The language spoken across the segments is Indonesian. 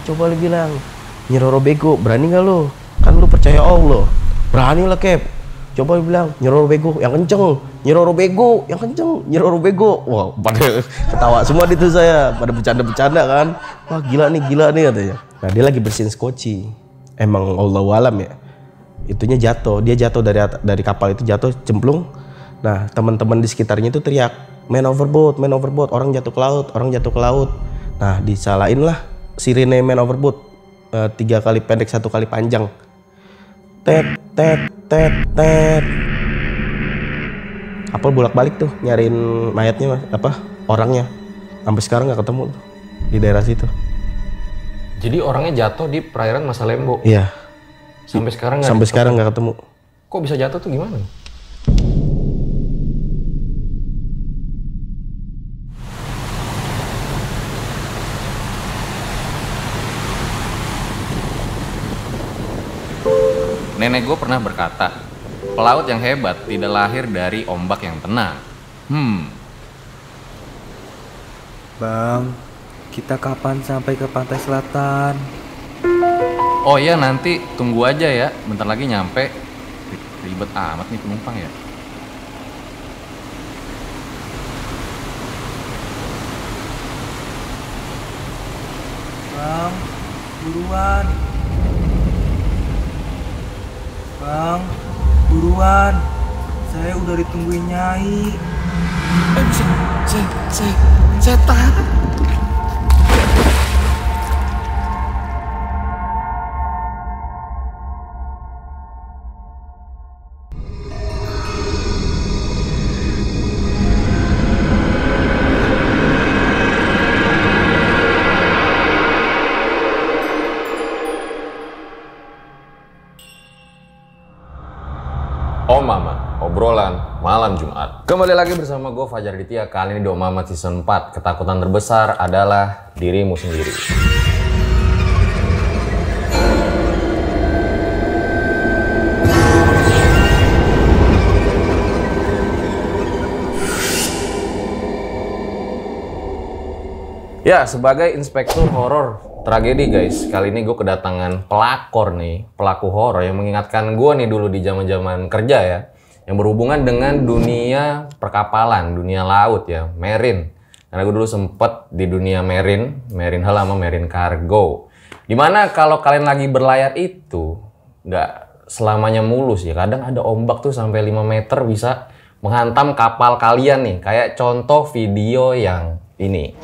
Coba lu bilang, Nyi Roro bego, berani nggak lu? Kan lu percaya Allah. Berani lah Kep. Coba lu bilang, Nyi Roro bego, yang kenceng. Nyi Roro bego, yang kenceng. Nyi Roro bego. Wah, pada ketawa semua itu saya, pada bercanda-bercanda kan. Wah gila nih katanya. Nah dia lagi bersihin skoci. Emang Allahu alam ya. Itunya jatuh, dia jatuh dari kapal itu jatuh cemplung. Nah teman-teman di sekitarnya itu teriak, man overboard, orang jatuh ke laut, orang jatuh ke laut. Nah disalahin lah sirine man overboard, 3 kali pendek 1 kali panjang. Tet tet tet tet. Kapal bolak-balik tuh nyariin mayatnya orangnya. Sampai sekarang nggak ketemu tuh di daerah situ. Jadi orangnya jatuh di perairan Masa Lembo. Iya. Sampai sekarang nggak ketemu. Kok bisa jatuh tuh gimana? Nenek gue pernah berkata, pelaut yang hebat tidak lahir dari ombak yang tenang. Bang, kita kapan sampai ke pantai selatan? Oh iya, nanti tunggu aja ya, bentar lagi nyampe. Ribet amat nih penumpang ya. Bang, buruan. Bang, buruan. Saya udah ditungguin Nyai. Saya tahan. Oh Mama, obrolan malam Jumat. Kembali lagi bersama gue Fajar Ditya. Kali ini di Oh Mama season 4. Ketakutan terbesar adalah dirimu sendiri. Ya, sebagai inspektur horor tragedi guys, kali ini gue kedatangan pelaku horor yang mengingatkan gue nih dulu di zaman-zaman kerja ya, yang berhubungan dengan dunia perkapalan, dunia laut ya, marine. Karena gue dulu sempet di dunia marine hal sama marine cargo. Dimana kalau kalian lagi berlayar itu nggak selamanya mulus ya, kadang ada ombak tuh sampai 5 meter bisa menghantam kapal kalian nih, kayak contoh video yang ini.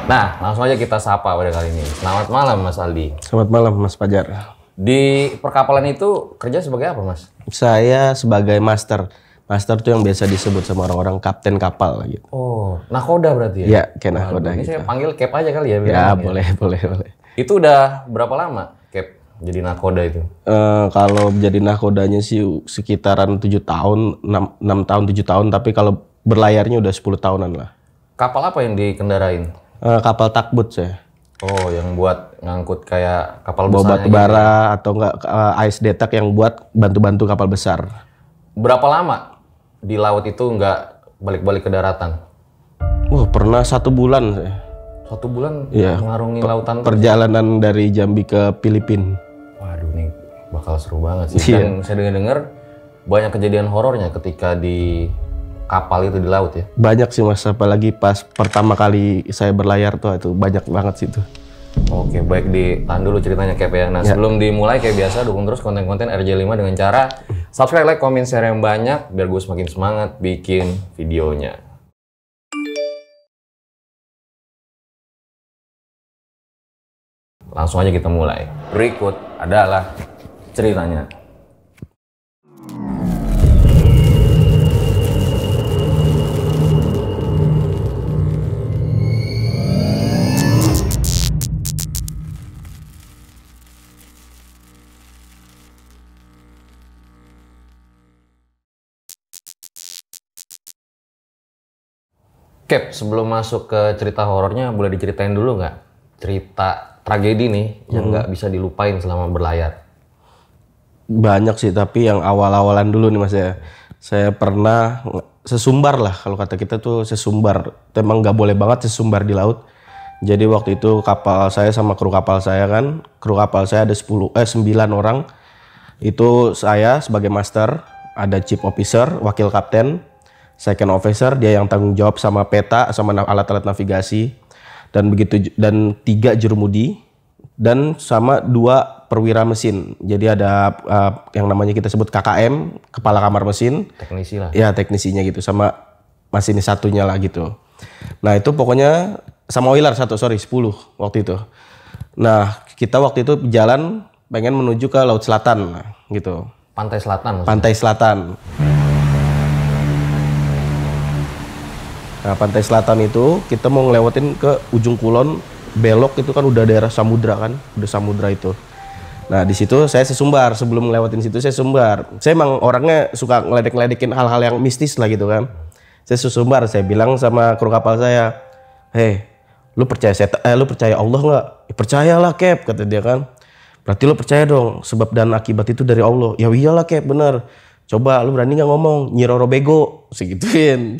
Nah, langsung aja kita sapa pada kali ini. Selamat malam Mas Aldi. Selamat malam Mas Fajar. Di perkapalan itu kerja sebagai apa Mas? Saya sebagai master. Master tuh yang biasa disebut sama orang-orang kapten kapal gitu. Oh, nakoda berarti ya? Iya, kayak nakoda ini gitu. saya panggil Cap aja kali ya? Ya, boleh. Itu udah berapa lama Cap jadi nakoda itu? Kalau jadi nakodanya sih sekitaran 7 tahun, 6 tahun, 7 tahun. Tapi kalau berlayarnya udah 10 tahunan lah. Kapal apa yang dikendarain? Kapal takbut saya. Oh, yang buat ngangkut kayak kapal bawa besar batu bara gitu, atau enggak ice detak yang buat bantu-bantu kapal besar. Berapa lama di laut itu nggak balik-balik ke daratan? Pernah 1 bulan saya. 1 bulan Iya. mengarungi lautan Perjalanan dari Jambi ke Filipina. Waduh, nih bakal seru banget sih. Dan saya dengar banyak kejadian horornya ketika di kapal itu di laut ya. Banyak sih Mas, apalagi pas pertama kali saya berlayar tuh itu banyak banget sih itu. Oke, baik, ditahan dulu ceritanya Cap ya. Nah, sebelum dimulai kayak biasa dukung terus konten-konten RJ5 dengan cara subscribe, like, komen, share yang banyak biar gue semakin semangat bikin videonya. Langsung aja kita mulai. Berikut adalah ceritanya. Cap, sebelum masuk ke cerita horornya, boleh diceritain dulu nggak cerita tragedi nih yang nggak bisa dilupain selama berlayar? Banyak sih, tapi yang awal-awalan dulu nih Mas ya. Saya pernah sesumbar lah, kalau kata kita tuh sesumbar. Emang nggak boleh banget sesumbar di laut. Jadi waktu itu kapal saya sama kru kapal saya kan, kru kapal saya ada 9 orang. Itu saya sebagai master, ada chief officer, wakil kapten, second officer, dia yang tanggung jawab sama peta, sama alat-alat navigasi, dan 3 jurumudi, dan sama 2 perwira mesin. Jadi ada yang namanya kita sebut KKM, kepala kamar mesin. Teknisi lah. Ya teknisinya gitu, sama masinis satunya lah gitu. Nah itu pokoknya sama oiler 10 waktu itu. Nah kita waktu itu jalan pengen menuju ke Laut Selatan gitu. Pantai Selatan maksudnya? Pantai Selatan. Nah Pantai Selatan itu kita mau ngelewatin ke ujung kulon, belok itu kan udah daerah samudra kan, udah samudra itu. Nah di situ saya sesumbar, sebelum ngelewatin situ saya sumbar. Saya emang orangnya suka ngeledek-ledekin hal-hal yang mistis lah gitu kan. Saya sesumbar, saya bilang sama kru kapal saya, "Hei, lu percaya Allah nggak?" "Percayalah Cap," kata dia kan. "Berarti lu percaya dong, sebab dan akibat itu dari Allah." "Ya iyalah Cap, bener. Coba lu berani nggak ngomong, Nyi Roro bego," segituin.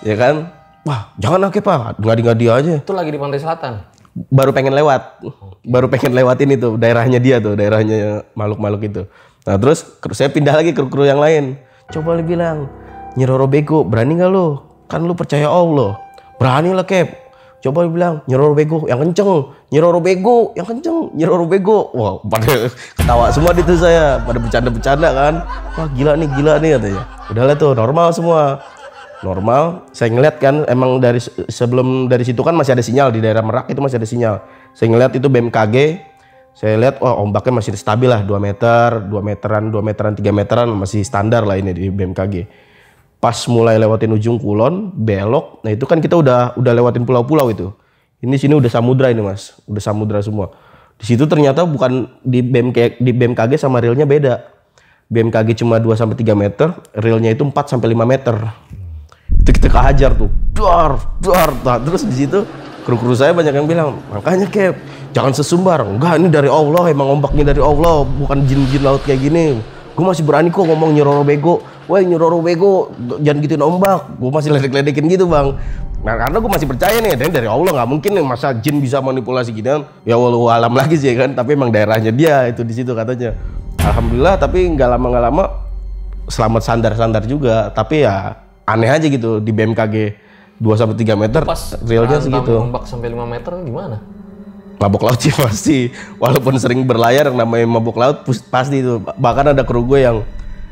Ya kan? "Wah jangan lah Cap, ngadi-ngadi aja." Itu lagi di Pantai Selatan? Baru pengen lewatin itu daerahnya dia tuh, daerahnya makhluk-makhluk itu. Nah terus saya pindah lagi ke kru yang lain. "Coba lu bilang, Nyi Roro bego, berani nggak lu? Kan lu percaya Allah." "Berani lah Cap." "Coba lu bilang, Nyi Roro bego yang kenceng, Nyi Roro bego yang kenceng, Nyi Roro bego." Wah pada ketawa semua itu, saya pada bercanda-bercanda kan. "Wah gila nih katanya." Udahlah tuh normal semua. Normal, saya ngeliat kan emang dari situ kan masih ada sinyal, di daerah Merak itu masih ada sinyal. Saya ngeliat itu BMKG, saya lihat wah ombaknya masih stabil lah 2 meteran, 3 meteran masih standar lah ini di BMKG. Pas mulai lewatin ujung kulon, belok, nah itu kan kita udah lewatin pulau-pulau itu. Ini sini udah samudra ini Mas, udah samudra semua. Di situ ternyata bukan di BMKG sama realnya beda. BMKG cuma 2 sampai 3 meter, realnya itu 4 sampai 5 meter. Itu kita kehajar tuh, dar. Nah, terus di situ kru-kru saya banyak yang bilang, "Makanya Cap, jangan sesumbar." "Enggak, ini dari Allah, emang ombaknya dari Allah, bukan jin-jin laut kayak gini. Gue masih berani kok ngomong Nyi Roro bego. Woi Nyi Roro bego, jangan gituin ombak." Gue masih ledek-ledekin gitu Bang. Nah karena gue masih percaya nih, dari Allah nggak mungkin nih masa jin bisa manipulasi gini kan. Ya walau alam lagi sih kan, tapi emang daerahnya dia itu di situ katanya. Alhamdulillah, tapi nggak lama selamat sandar juga, tapi ya aneh aja gitu di BMKG 2 sampai 3 meter. Pas realnya segitu. Ombak sampai 5 meter gimana? Mabok laut sih pasti. Walaupun sering berlayar yang namanya mabok laut pasti itu. Bahkan ada kru gue yang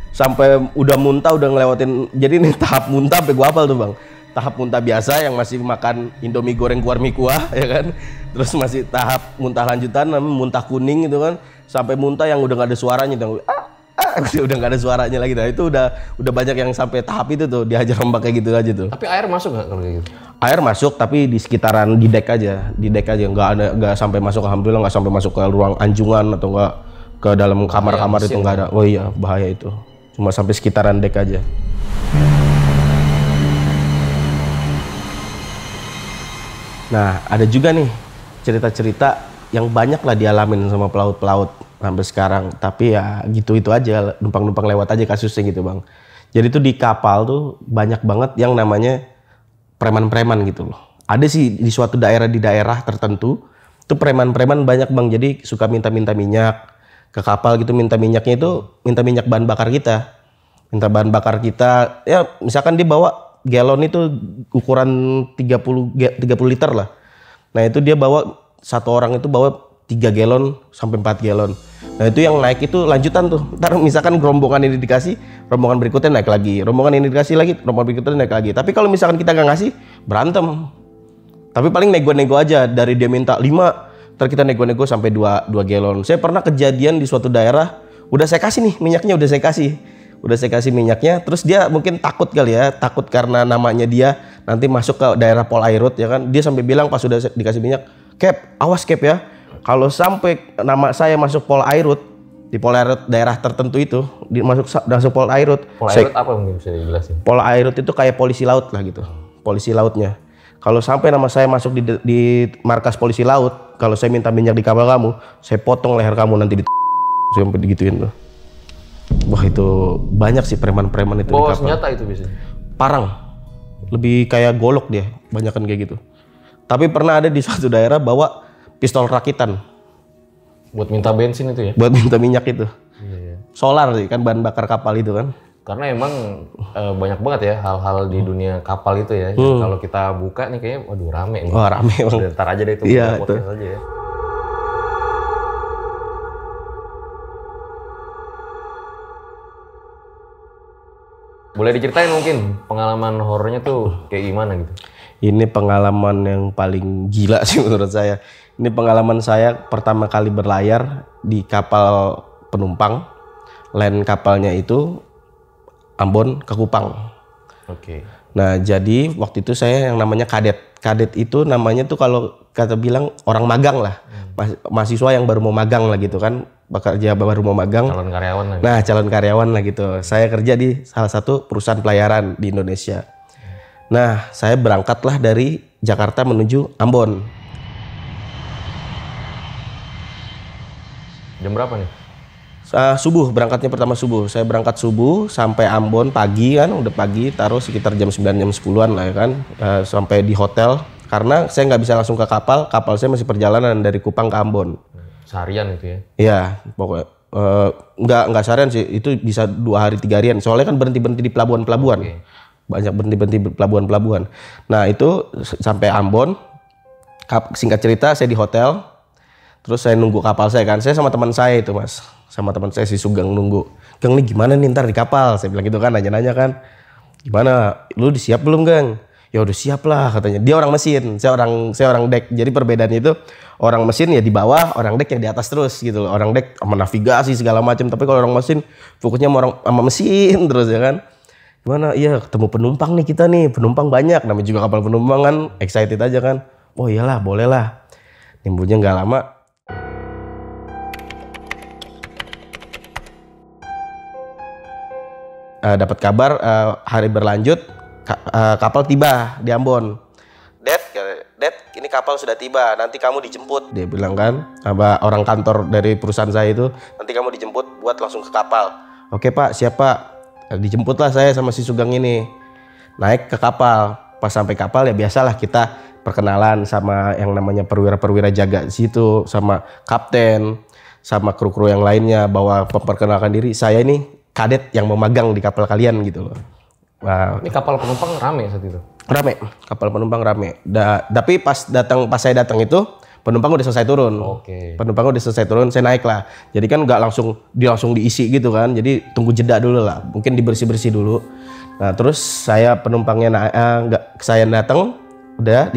sampai udah muntah, udah ngelewatin. Jadi ini tahap muntah sampai gue hafal tuh Bang. Tahap muntah biasa yang masih makan Indomie goreng keluar mie kuah ya kan. Terus masih tahap muntah lanjutan namanya muntah kuning gitu kan. Sampai muntah yang udah gak ada suaranya udah nggak ada suaranya lagi. Nah itu udah banyak yang sampai tahap itu tuh dihajar ombak kayak gitu aja tuh. Tapi air masuk nggak kalau kayak gitu? Air masuk tapi di sekitaran di dek aja nggak sampai masuk. Alhamdulillah nggak sampai masuk ke ruang anjungan atau nggak ke dalam kamar-kamar itu nggak ada. Oh iya bahaya itu, cuma sampai sekitaran dek aja. Nah ada juga nih cerita-cerita yang banyak lah dialamin sama pelaut-pelaut sampai sekarang, tapi ya gitu itu aja, numpang-numpang lewat aja kasusnya gitu Bang. Jadi tuh di kapal tuh banyak banget yang namanya preman-preman gitu loh. Ada sih di suatu daerah tertentu tuh preman-preman banyak Bang. Jadi suka minta-minta minyak ke kapal gitu, minta minyaknya itu minta minyak bahan bakar kita. Minta bahan bakar kita, ya misalkan dia bawa galon itu ukuran 30 liter lah. Nah itu dia bawa, satu orang itu bawa 3 galon sampai 4 galon. Nah itu yang naik itu lanjutan tuh. Ntar misalkan rombongan ini dikasih, rombongan berikutnya naik lagi. Rombongan ini dikasih lagi, rombongan berikutnya naik lagi. Tapi kalau misalkan kita nggak ngasih, berantem. Tapi paling nego-nego aja. Dari dia minta 5, ntar kita nego-nego sampai 2 galon. Saya pernah kejadian di suatu daerah, udah saya kasih nih minyaknya, udah saya kasih minyaknya. Terus dia mungkin takut kali ya, takut karena namanya dia nanti masuk ke daerah Polairut ya kan. Dia sampai bilang pas sudah dikasih minyak, "Cap, awas Cap ya. Kalau sampai nama saya masuk Polairut, di Polairut daerah tertentu itu, masuk Polairut." Polairut apa mungkin bisa dijelasin? Polairut itu kayak polisi laut lah gitu, polisi lautnya. Kalau sampai nama saya masuk di markas polisi laut, kalau saya minta minyak di kapal kamu, saya potong leher kamu nanti sampai digituin tuh. Wah itu banyak sih preman-preman itu di kapal. Bawa senjata itu biasanya? Parang, lebih kayak golok dia, banyakan kayak gitu. Tapi pernah ada di suatu daerah bawa pistol rakitan Buat minta bensin itu ya? buat minta minyak itu. Iya. Solar sih kan bahan bakar kapal itu kan. Karena emang banyak banget ya hal-hal di dunia kapal itu ya. Kalau kita buka nih kayaknya waduh rame nih. Wah rame bang. Udah, ntar aja deh itu Iya, podcast aja ya. Boleh diceritain mungkin pengalaman horornya tuh kayak gimana gitu? Ini pengalaman yang paling gila sih menurut saya. Ini pengalaman saya pertama kali berlayar di kapal penumpang. Land kapalnya itu Ambon ke Kupang. Oke. Nah jadi waktu itu saya yang namanya kadet. Kadet itu namanya tuh kalau kata bilang orang magang lah. Mahasiswa yang baru mau magang lah gitu kan. Bekerja baru mau magang. Calon karyawan lah. Nah calon karyawan lah gitu. Saya kerja di salah satu perusahaan pelayaran di Indonesia. Nah saya berangkatlah dari Jakarta menuju Ambon. Jam berapa nih? Subuh, berangkatnya pertama subuh. Saya berangkat subuh sampai Ambon pagi kan, udah pagi, taruh sekitar jam 9 jam 10-an lah ya kan. Sampai di hotel karena saya nggak bisa langsung ke kapal saya masih perjalanan dari Kupang ke Ambon. Seharian itu ya? Iya, pokoknya nggak seharian sih, itu bisa 2 hari 3 harian. Soalnya kan berhenti di pelabuhan-pelabuhan. Oke. Banyak berhenti pelabuhan-pelabuhan. Nah, itu sampai Ambon. Singkat cerita saya di hotel. Terus saya nunggu kapal saya kan. Saya sama teman saya itu, Mas. Sama teman saya si Sugeng nunggu. Gang nih gimana nih ntar di kapal? Saya bilang gitu kan, nanya-nanya kan. Gimana? Lu udah siap belum, Gang? Ya udah siap lah katanya. Dia orang mesin, saya orang dek. Jadi perbedaannya itu orang mesin ya di bawah, orang dek yang di atas terus gitu loh. Orang dek sama navigasi segala macam. Tapi kalau orang mesin fokusnya sama mesin terus ya kan. Gimana? Iya ketemu penumpang nih kita nih. Penumpang banyak. Namanya juga kapal penumpang kan. Excited aja kan. Oh iyalah boleh lah. Nimbunya nggak lama. Dapat kabar hari berlanjut kapal tiba di Ambon. Dad, ini kapal sudah tiba. Nanti kamu dijemput. Dia bilang kan, sama orang kantor dari perusahaan saya itu, nanti kamu dijemput buat langsung ke kapal. Oke Pak, siap Pak. Dijemputlah saya sama si Sugeng ini. Naik ke kapal. Pas sampai kapal ya biasalah kita perkenalan sama yang namanya perwira-perwira jaga di situ, sama kapten, sama kru-kru yang lainnya, bahwa memperkenalkan diri. Saya ini kadet yang memagang di kapal kalian gitu loh. Wow. Ini kapal penumpang rame saat itu? Rame, kapal penumpang rame. Tapi pas saya datang itu penumpang udah selesai turun. Oke. Penumpang udah selesai turun, saya naik lah. Jadi kan nggak langsung diisi gitu kan. Jadi tunggu jeda dulu lah. Mungkin dibersih dulu. Nah terus saya penumpangnya saya datang, udah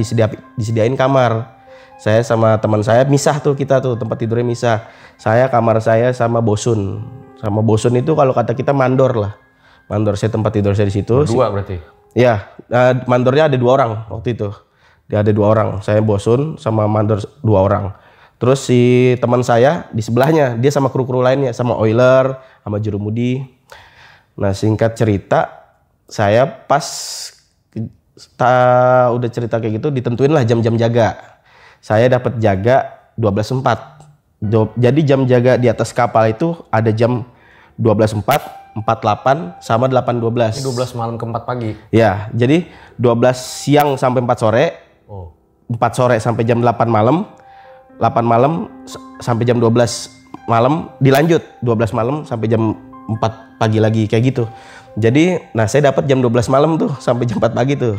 disediain kamar. Saya sama teman saya misah tuh, kita tuh tempat tidurnya misah. Saya kamar saya sama bosun. Sama bosun itu kalau kata kita mandor lah. Mandor, saya tempat tidur saya di situ. Berdua berarti? Ya, mandornya ada 2 orang waktu itu. Dia ada 2 orang. Saya bosun sama mandor 2 orang. Terus si teman saya di sebelahnya, dia sama kru-kru lainnya, sama oiler, sama jurumudi. Nah singkat cerita, saya pas udah cerita kayak gitu, ditentuin lah jam-jam jaga. Saya dapat jaga 12.4. Jadi jam jaga di atas kapal itu ada jam 12.4, 48 sama 8.12. Ini 12 malam ke 4 pagi? Ya, jadi 12 siang sampai 4 sore. Oh. 4 sore sampai jam 8 malam. 8 malam sampai jam 12 malam dilanjut. 12 malam sampai jam 4 pagi lagi kayak gitu. Jadi, nah saya dapat jam 12 malam tuh sampai jam 4 pagi tuh.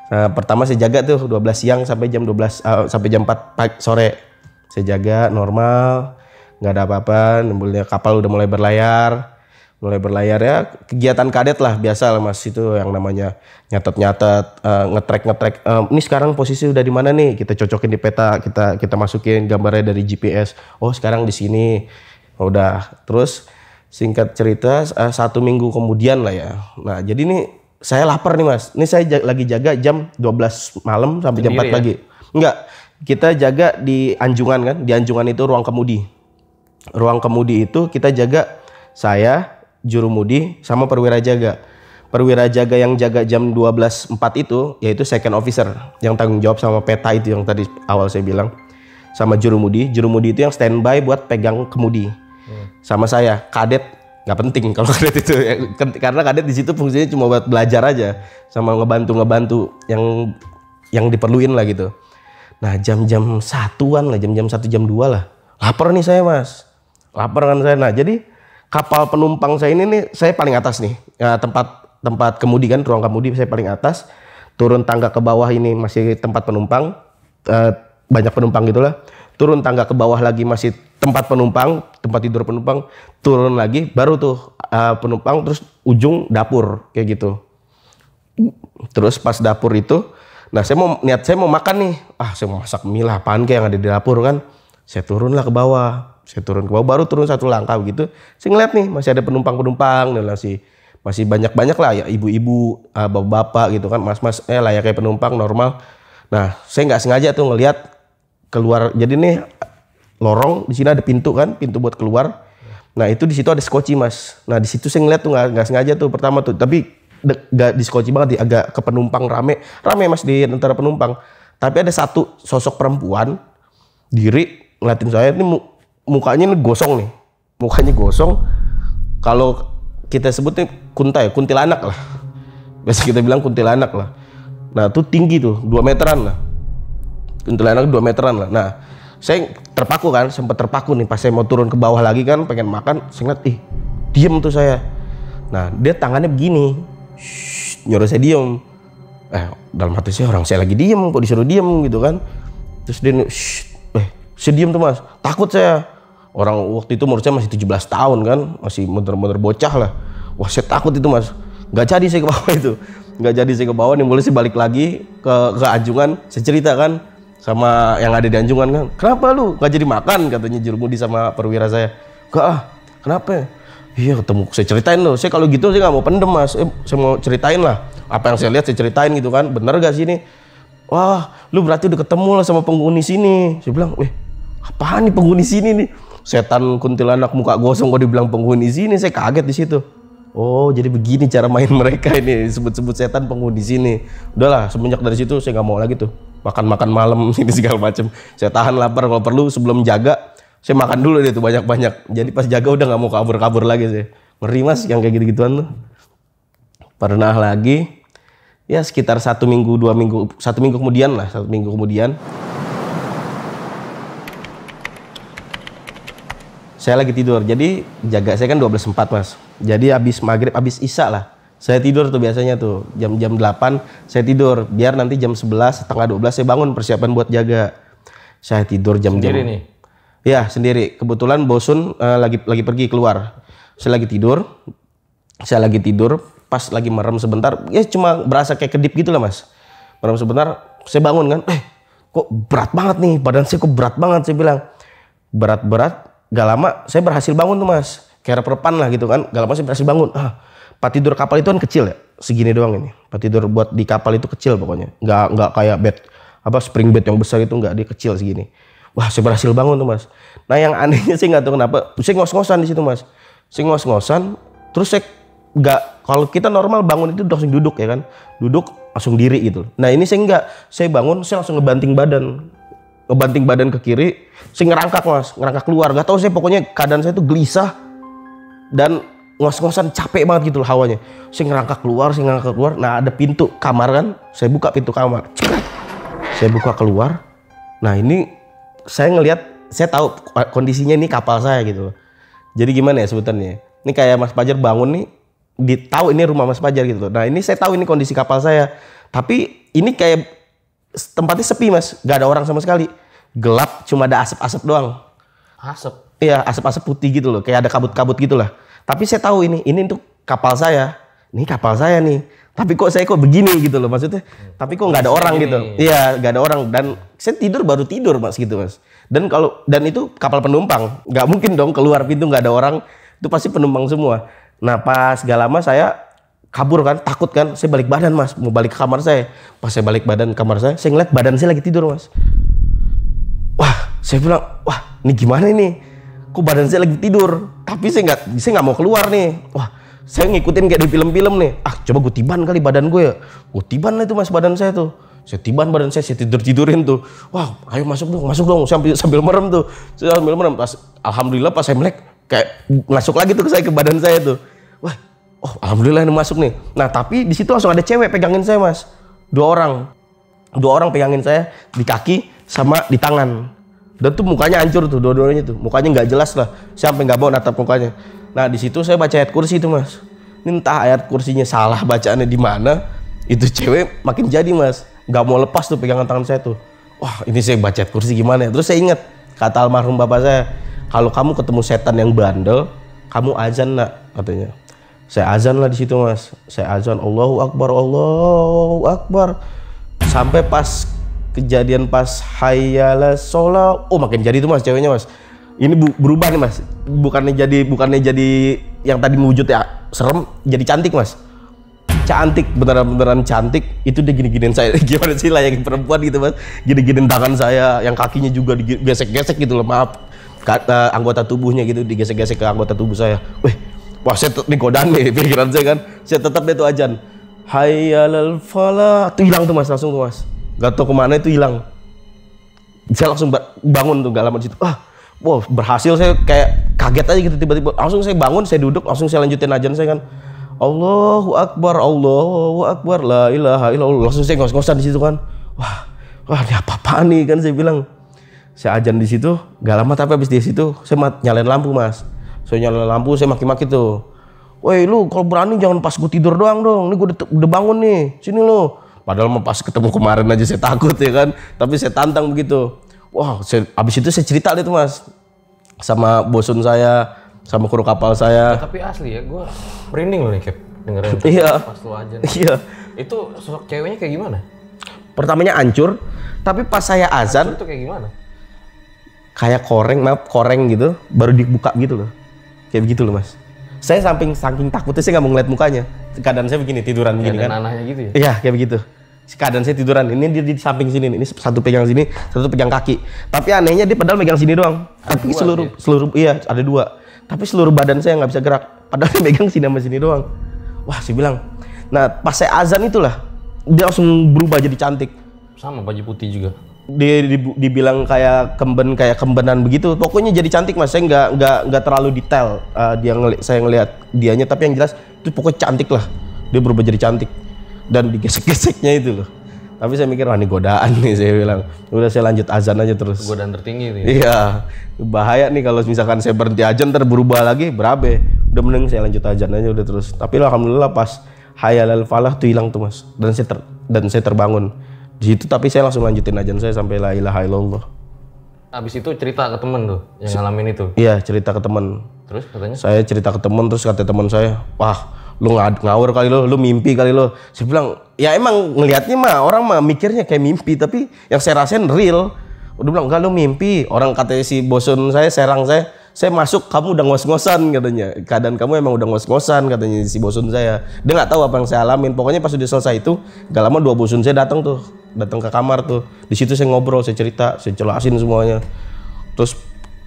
Nah, pertama saya jaga tuh 12 siang sampai jam 12 sampai jam 4 pagi, sore. Saya jaga normal, nggak ada apa-apa. Nembulnya kapal udah mulai berlayar ya, kegiatan kadet lah biasa lah Mas, itu yang namanya nyatet ngetrek ini sekarang posisi udah di mana nih, kita cocokin di peta, kita masukin gambarnya dari GPS. Oh sekarang di sini. Udah, terus singkat cerita 1 minggu kemudian lah ya. Nah jadi nih saya lapar nih Mas, ini saya lagi jaga jam 12 malam sampai jam 4 pagi. Enggak, kita jaga di Anjungan kan, di Anjungan itu ruang kemudi. Ruang kemudi itu kita jaga, saya, jurumudi, sama perwira jaga. Perwira jaga yang jaga jam 12.4 itu, yaitu second officer, yang tanggung jawab sama peta itu yang tadi awal saya bilang. Sama jurumudi itu yang standby buat pegang kemudi. Sama saya, kadet, nggak penting kalau kadet itu, karena kadet di situ fungsinya cuma buat belajar aja, sama ngebantu yang diperluin lah gitu. Nah jam-jam satuan lah, jam-jam 1 jam 2 lah. Lapar nih saya mas, lapar kan saya. Nah jadi kapal penumpang saya ini nih, saya paling atas nih, ya, tempat kemudi kan, ruang kemudi saya paling atas. Turun tangga ke bawah ini masih tempat penumpang, banyak penumpang gitulah. Turun tangga ke bawah lagi masih tempat penumpang, tempat tidur penumpang. Turun lagi baru tuh penumpang, terus ujung dapur kayak gitu. Terus pas dapur itu, nah saya mau makan nih. Saya mau masak mie lah, apaan kayak yang ada di dapur kan. Saya turun lah ke bawah. Saya turun ke bawah, baru turun 1 langkah gitu. Saya ngeliat nih masih ada penumpang-penumpang, masih banyak lah ya, ibu-ibu, bapak-bapak gitu kan, mas-mas, layaknya penumpang normal. Nah, saya nggak sengaja tuh ngelihat keluar. Jadi nih lorong di sini ada pintu kan, pintu buat keluar. Nah itu di situ ada skoci mas. Nah di situ saya ngeliat tuh nggak sengaja tuh pertama tuh, tapi nggak di skoci banget, agak ke penumpang rame mas di antara penumpang. Tapi ada satu sosok perempuan diri ngeliatin saya, ini mukanya ini gosong nih, mukanya gosong. Kalau kita sebutnya kuntilanak lah. Biasa kita bilang kuntilanak lah. Nah, tuh tinggi tuh, 2 meteran lah. Kuntilanak 2 meteran lah. Nah, saya terpaku kan, sempat terpaku nih pas saya mau turun ke bawah lagi kan, pengen makan, saya ngeliat, diem tuh saya. Nah, dia tangannya begini. Nyuruh saya diem. Dalam hati saya, orang saya lagi diem, kok disuruh diem gitu kan. Terus dia saya diem tuh mas. Takut saya. Orang waktu itu menurut saya masih 17 tahun kan, masih muter-muter bocah lah. Wah saya takut itu mas, nggak jadi saya ke bawah itu, nggak jadi saya ke bawah. Nih mulai saya balik lagi ke Anjungan, saya cerita kan sama yang ada di Anjungan kan, kenapa lu nggak jadi makan, katanya jurumudi sama perwira saya. Enggak kenapa? Iya ketemu, saya ceritain loh, saya kalau gitu saya nggak mau pendem mas, saya mau ceritain lah, apa yang saya lihat saya ceritain gitu kan, bener gak sih ini? Wah lu berarti udah ketemu lah sama penghuni sini. Saya bilang, apaan nih penghuni sini nih? Setan kuntilanak muka gosong kok dibilang penghuni sini, saya kaget di situ. Oh jadi begini cara main mereka ini, sebut-sebut setan penghuni sini. Udahlah semenjak dari situ saya nggak mau lagi tuh makan malam ini segala macam. Saya tahan lapar, kalau perlu sebelum jaga saya makan dulu deh tuh banyak. Jadi pas jaga udah nggak mau kabur lagi sih. Ngeri mas yang kayak gitu-gituan tuh. Pernah lagi ya sekitar 1 minggu 2 minggu, 1 minggu kemudian lah, 1 minggu kemudian. Saya lagi tidur, jadi jaga saya kan 12.4 mas. Jadi habis maghrib, habis isya lah. Saya tidur tuh biasanya tuh, jam 8 saya tidur. Biar nanti jam 11, setengah 12 saya bangun persiapan buat jaga. Saya tidur jam-jam. Sendiri nih? Ya sendiri, kebetulan bosun lagi pergi keluar. Saya lagi tidur, pas lagi merem sebentar, ya cuma berasa kayak kedip gitu lah mas. Merem sebentar, saya bangun kan, kok berat banget nih, badan saya kok berat banget, saya bilang. Berat. Gak lama saya berhasil bangun tuh mas, kayak repan lah gitu kan. Gak lama saya berhasil bangun. Tempat tidur kapal itu kan kecil ya, segini doang ini. Tempat tidur buat di kapal itu kecil pokoknya. Nggak kayak bed spring bed yang besar itu, nggak, dia kecil segini. Wah saya berhasil bangun tuh mas. Nah yang anehnya saya nggak tahu kenapa, saya ngos-ngosan di situ mas. Saya ngos-ngosan, terus saya nggak, kalau kita normal bangun itu langsung duduk ya kan, duduk langsung diri gitu. Nah ini saya nggak, saya bangun saya langsung ngebanting badan ke kiri, saya ngerangkak mas, ngerangkak keluar. Gak tau saya, pokoknya keadaan saya tuh gelisah dan ngos-ngosan, capek banget gitu loh hawanya. Saya ngerangkak keluar. Nah ada pintu kamar kan, saya buka pintu kamar, saya buka keluar. Nah ini saya ngelihat, saya tahu kondisinya ini kapal saya gitu. Jadi gimana ya sebutannya? Ini kayak Mas Fajar bangun nih, tahu ini rumah Mas Fajar gitu. Nah ini saya tahu ini kondisi kapal saya, tapi ini kayak tempatnya sepi mas, gak ada orang sama sekali, gelap, cuma ada asap-asap doang. Asap? Iya, asap-asap putih gitu loh, kayak ada kabut-kabut gitu lah. Tapi saya tahu ini untuk kapal saya, ini kapal saya nih. Tapi kok saya begini gitu loh maksudnya. Tapi kok nggak ada orang gitu. Iya, nggak ada orang, dan saya baru tidur mas gitu mas. Dan itu kapal penumpang, nggak mungkin dong keluar pintu nggak ada orang, itu pasti penumpang semua. Nah pas gak lama saya kabur kan, takut kan, saya balik badan mas, mau balik ke kamar saya. Pas saya balik badan ke kamar saya ngeliat badan saya lagi tidur mas. Wah, saya bilang, wah ini gimana ini? Kok badan saya lagi tidur? Tapi saya nggak mau keluar nih. Wah, saya ngikutin kayak di film-film nih. Coba gue tiban kali badan gue ya. Gue tiban lah itu mas badan saya tuh. Saya tiban badan saya tidur-tidurin tuh. Wah, ayo masuk dong. Sambil merem tuh. Saya sambil merem. Alhamdulillah pas saya melek, kayak masuk lagi tuh ke badan saya tuh. Wah, oh alhamdulillah ini masuk nih. Nah tapi di situ langsung ada cewek pegangin saya mas. Dua orang pegangin saya di kaki sama di tangan. Dan tuh mukanya hancur tuh, dua-duanya tuh. Mukanya nggak jelas lah. Saya sampai nggak mau natap mukanya. Nah di situ saya baca ayat kursi itu mas. Ini entah ayat kursinya salah bacaannya di mana. Itu cewek makin jadi mas. Nggak mau lepas tuh pegangan tangan saya tuh. Wah ini saya baca ayat kursi gimana ya. Terus saya ingat kata almarhum bapak saya. Kalau kamu ketemu setan yang bandel, kamu azan nak katanya. Saya azan lah di situ mas. Saya azan Allahu Akbar, Allahu Akbar. Sampai pas kejadian pas hayyala sholat, oh makin jadi itu mas ceweknya mas. Ini berubah nih mas. Bukannya jadi yang tadi wujud ya serem, jadi cantik mas. Cantik, beneran cantik. Itu dia gini-giniin saya. Gimana sih layaknya perempuan gitu mas. Gini-giniin tangan saya, yang kakinya juga digesek-gesek gitu loh, maaf. Anggota tubuhnya gitu digesek-gesek ke anggota tubuh saya. Wah saya ini godaan nih pikiran saya kan. Saya tetap deh tuh ajan. Hayyalal falah. Itu hilang tuh mas, langsung tuh mas. Gak tau kemana itu hilang. Saya langsung bangun tuh gak lama di situ. Wow berhasil, saya kayak kaget aja gitu tiba-tiba. Langsung saya bangun, saya duduk, langsung saya lanjutin ajan saya kan. Allahu Akbar, Allahu Akbar, la ilaha illallah. Langsung saya ngos-ngosan di situ kan. Wah ini apa-apaan nih kan saya bilang. Saya ajan di situ, gak lama tapi habis di situ saya nyalain lampu mas. Saya nyalain lampu, saya maki-maki tuh. Woi lu kalau berani jangan pas gue tidur doang dong. Ini gue udah bangun nih, sini lu. Padahal pas ketemu kemarin aja saya takut ya kan. Tapi saya tantang begitu. Wah, abis itu saya cerita deh tuh mas. Sama bosun saya, sama kru kapal saya. Tapi asli ya, gue merinding loh nih Cap. Dengerin Iya. Pas lu aja. Iya. Itu sosok ceweknya kayak gimana? Pertamanya hancur, tapi pas saya azan. Itu kayak gimana? Kayak koreng gitu, baru dibuka gitu loh. Kayak begitu loh mas. Saya saking takutnya saya nggak mau ngeliat mukanya. Keadaan saya begini, tiduran begini kan. Nanahnya gitu ya? Iya kayak begitu. Keadaan saya tiduran, ini dia di samping sini, ini satu pegang sini, satu pegang kaki. Tapi anehnya dia padahal megang sini doang. Tapi seluruh iya ada dua. Tapi seluruh badan saya nggak bisa gerak. Padahal dia megang sini sama sini doang. Wah saya bilang. Nah pas saya azan itulah dia langsung berubah jadi cantik. Sama baju putih juga. Dia dibilang kayak kembenan begitu. Pokoknya jadi cantik mas. Saya nggak terlalu detail saya ngelihat dianya, tapi yang jelas itu pokoknya cantik lah. Dia berubah jadi cantik dan digesek-geseknya itu loh. Tapi saya mikir wah ini godaan nih, saya bilang. Udah saya lanjut azan aja terus. Godaan tertinggi itu ya? Iya. Bahaya nih kalau misalkan saya berhenti azan ntar berubah lagi berabe. Udah mending saya lanjut azan aja udah terus. Tapi alhamdulillah pas hayyalal falah tuh hilang tuh mas. Dan saya terbangun di situ, tapi saya langsung lanjutin ajan saya sampai la ilaha illallah. Abis itu cerita ke temen tuh yang ngalamin itu? Iya cerita ke teman. Terus katanya? Saya cerita ke teman, terus kata teman saya, wah lu ngawur kali lu mimpi kali lu. Saya bilang ya emang ngelihatnya mah orang mah mikirnya kayak mimpi, tapi yang saya rasain real. Udah bilang enggak lu mimpi. Orang katanya si bosun saya serang saya masuk kamu udah ngos-ngosan katanya. Keadaan kamu emang udah ngos-ngosan katanya si bosun saya. Dia nggak tahu apa yang saya alamin. Pokoknya pas udah selesai itu, gak lama dua bosun saya datang ke kamar tuh. Di situ saya ngobrol, saya cerita, saya jelasin semuanya. Terus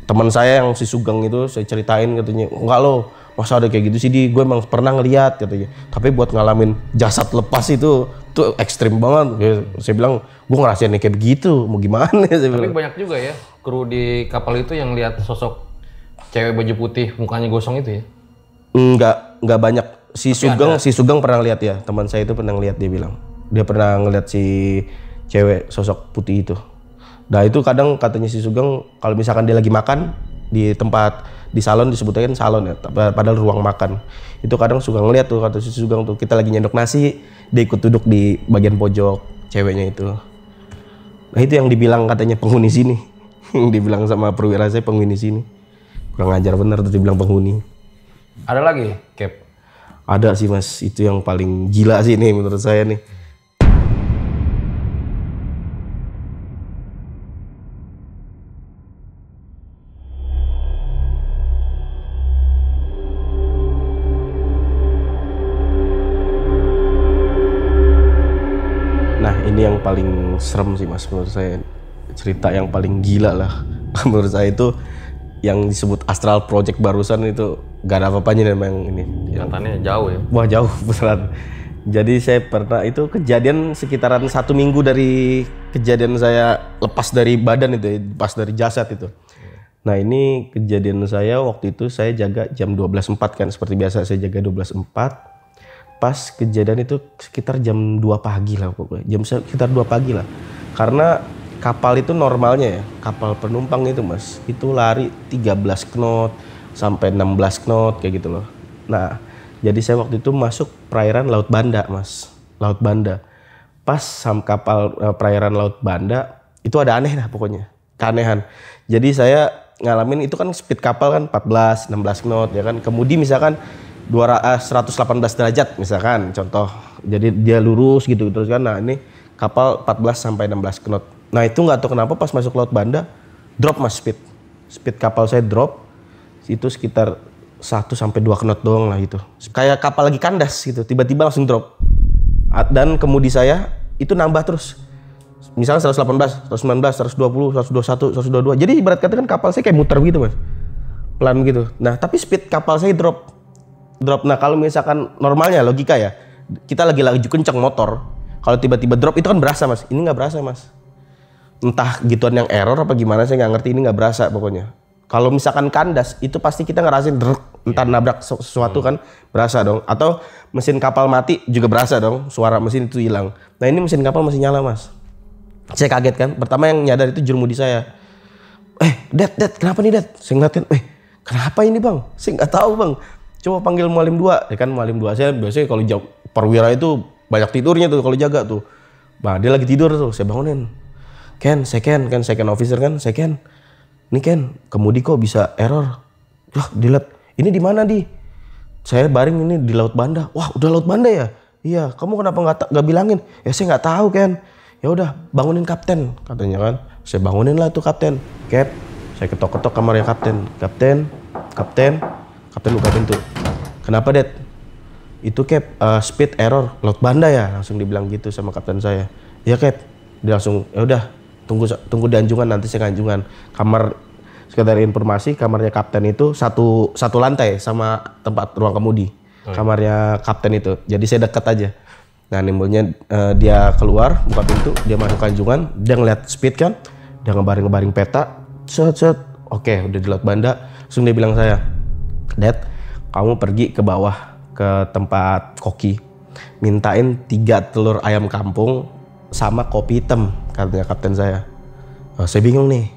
teman saya yang si Sugeng itu saya ceritain katanya, enggak lo, masa ada kayak gitu sih gue emang pernah ngeliat katanya. Tapi buat ngalamin jasad lepas itu tuh ekstrim banget. Ya, saya bilang gue ngerasain kayak begitu, mau gimana? Saya Tapi bilang. banyak juga ya kru di kapal itu yang lihat sosok cewek baju putih mukanya gosong itu ya? Enggak banyak. Si Sugeng pernah lihat ya, teman saya itu pernah lihat, dia bilang. Dia pernah ngeliat si cewek sosok putih itu. Nah itu kadang katanya si Sugeng kalau misalkan dia lagi makan di tempat di salon, disebutnya kan salon ya, padahal ruang makan. Itu kadang suka ngeliat tuh kata si Sugeng tuh, kita lagi nyendok nasi, dia ikut duduk di bagian pojok ceweknya itu. Nah itu yang dibilang katanya penghuni sini. Yang dibilang sama perwira saya penghuni sini. Kurang ajar bener tuh dibilang penghuni. Ada lagi, Cap? Ada sih mas, itu yang paling gila sih nih menurut saya nih. Nah ini yang paling serem sih mas menurut saya. Cerita yang paling gila lah menurut saya itu yang disebut Astral Project barusan itu gak ada apa-apanya memang ini. Katanya jauh ya? Wah jauh beneran. Jadi saya pernah itu kejadian sekitaran 1 minggu dari kejadian saya lepas dari badan itu, lepas dari jasad itu. Nah ini kejadian saya waktu itu saya jaga jam 12.04 kan, seperti biasa saya jaga 12.04. Pas kejadian itu sekitar jam 2 pagi lah pokoknya, sekitar 2 pagi lah. Karena kapal itu normalnya ya, kapal penumpang itu mas, itu lari 13 knot sampai 16 knot kayak gitu loh. Nah, jadi saya waktu itu masuk perairan Laut Banda mas, Laut Banda. Pas kapal perairan Laut Banda, itu ada aneh lah pokoknya, keanehan. Jadi saya ngalamin itu kan speed kapal kan 14, 16 knot ya kan. Kemudi misalkan 118 derajat misalkan contoh. Jadi dia lurus gitu terus kan. Nah, ini kapal 14 sampai 16 knot. Nah, itu nggak tahu kenapa pas masuk Laut Banda drop mas speed. Speed kapal saya drop itu sekitar 1 sampai 2 knot doang lah gitu. Kayak kapal lagi kandas gitu, tiba-tiba langsung drop. Dan kemudi saya itu nambah terus. Misalnya 118, 119, 120, 121, 122. Jadi ibarat kata kan kapal saya kayak muter gitu mas. Pelan gitu. Nah, tapi speed kapal saya drop. Nah, kalau misalkan normalnya logika ya, kita lagi laju kencang motor. Kalau tiba-tiba drop itu kan berasa mas. Ini nggak berasa mas. Entah gituan yang error apa gimana saya nggak ngerti. Ini nggak berasa pokoknya. Kalau misalkan kandas itu pasti kita ngerasain entah nabrak sesuatu kan berasa dong. Atau mesin kapal mati juga berasa dong. Suara mesin itu hilang. Nah, ini mesin kapal masih nyala mas. Saya kaget kan. Pertama yang nyadar itu jurumudi saya. Dad, kenapa nih Dad? Saya ngeliatin, kenapa ini bang? Saya nggak tahu bang. Coba panggil Mualim 2. Ya kan Mualim 2 saya biasanya kalau perwira itu banyak tidurnya tuh kalau jaga tuh. Nah, dia lagi tidur tuh, saya bangunin. Second officer kan, second. Ini Ken, kemudi kok bisa error? Wah, dilihat. Ini di mana di? Saya baring ini di Laut Banda. Wah, udah Laut Banda ya? Iya, kamu kenapa nggak bilangin? Ya saya nggak tahu Ken. Ya udah, bangunin kapten katanya kan. Saya bangunin lah tuh kapten. Cap, saya ketok-ketok kamarnya kapten. Kapten buka pintu. Kenapa Dad? Itu Cap, speed error Laut Banda ya? Langsung dibilang gitu sama kapten saya. Ya Cap, dia langsung ya udah tunggu di anjungan, nanti saya ke anjungan. Kamar, sekedar informasi, kamarnya kapten itu satu lantai sama tempat ruang kemudi. Kamarnya kapten itu. Jadi saya dekat aja. Nah, nimbulnya dia keluar, buka pintu, dia masuk ke anjungan, dia ngeliat speed kan, dia ngebaring peta, set. Oke, udah di Laut Banda. Langsung dia bilang saya, Dad, kamu pergi ke bawah ke tempat koki, mintain 3 telur ayam kampung sama kopi hitam, katanya kapten saya. Saya bingung nih,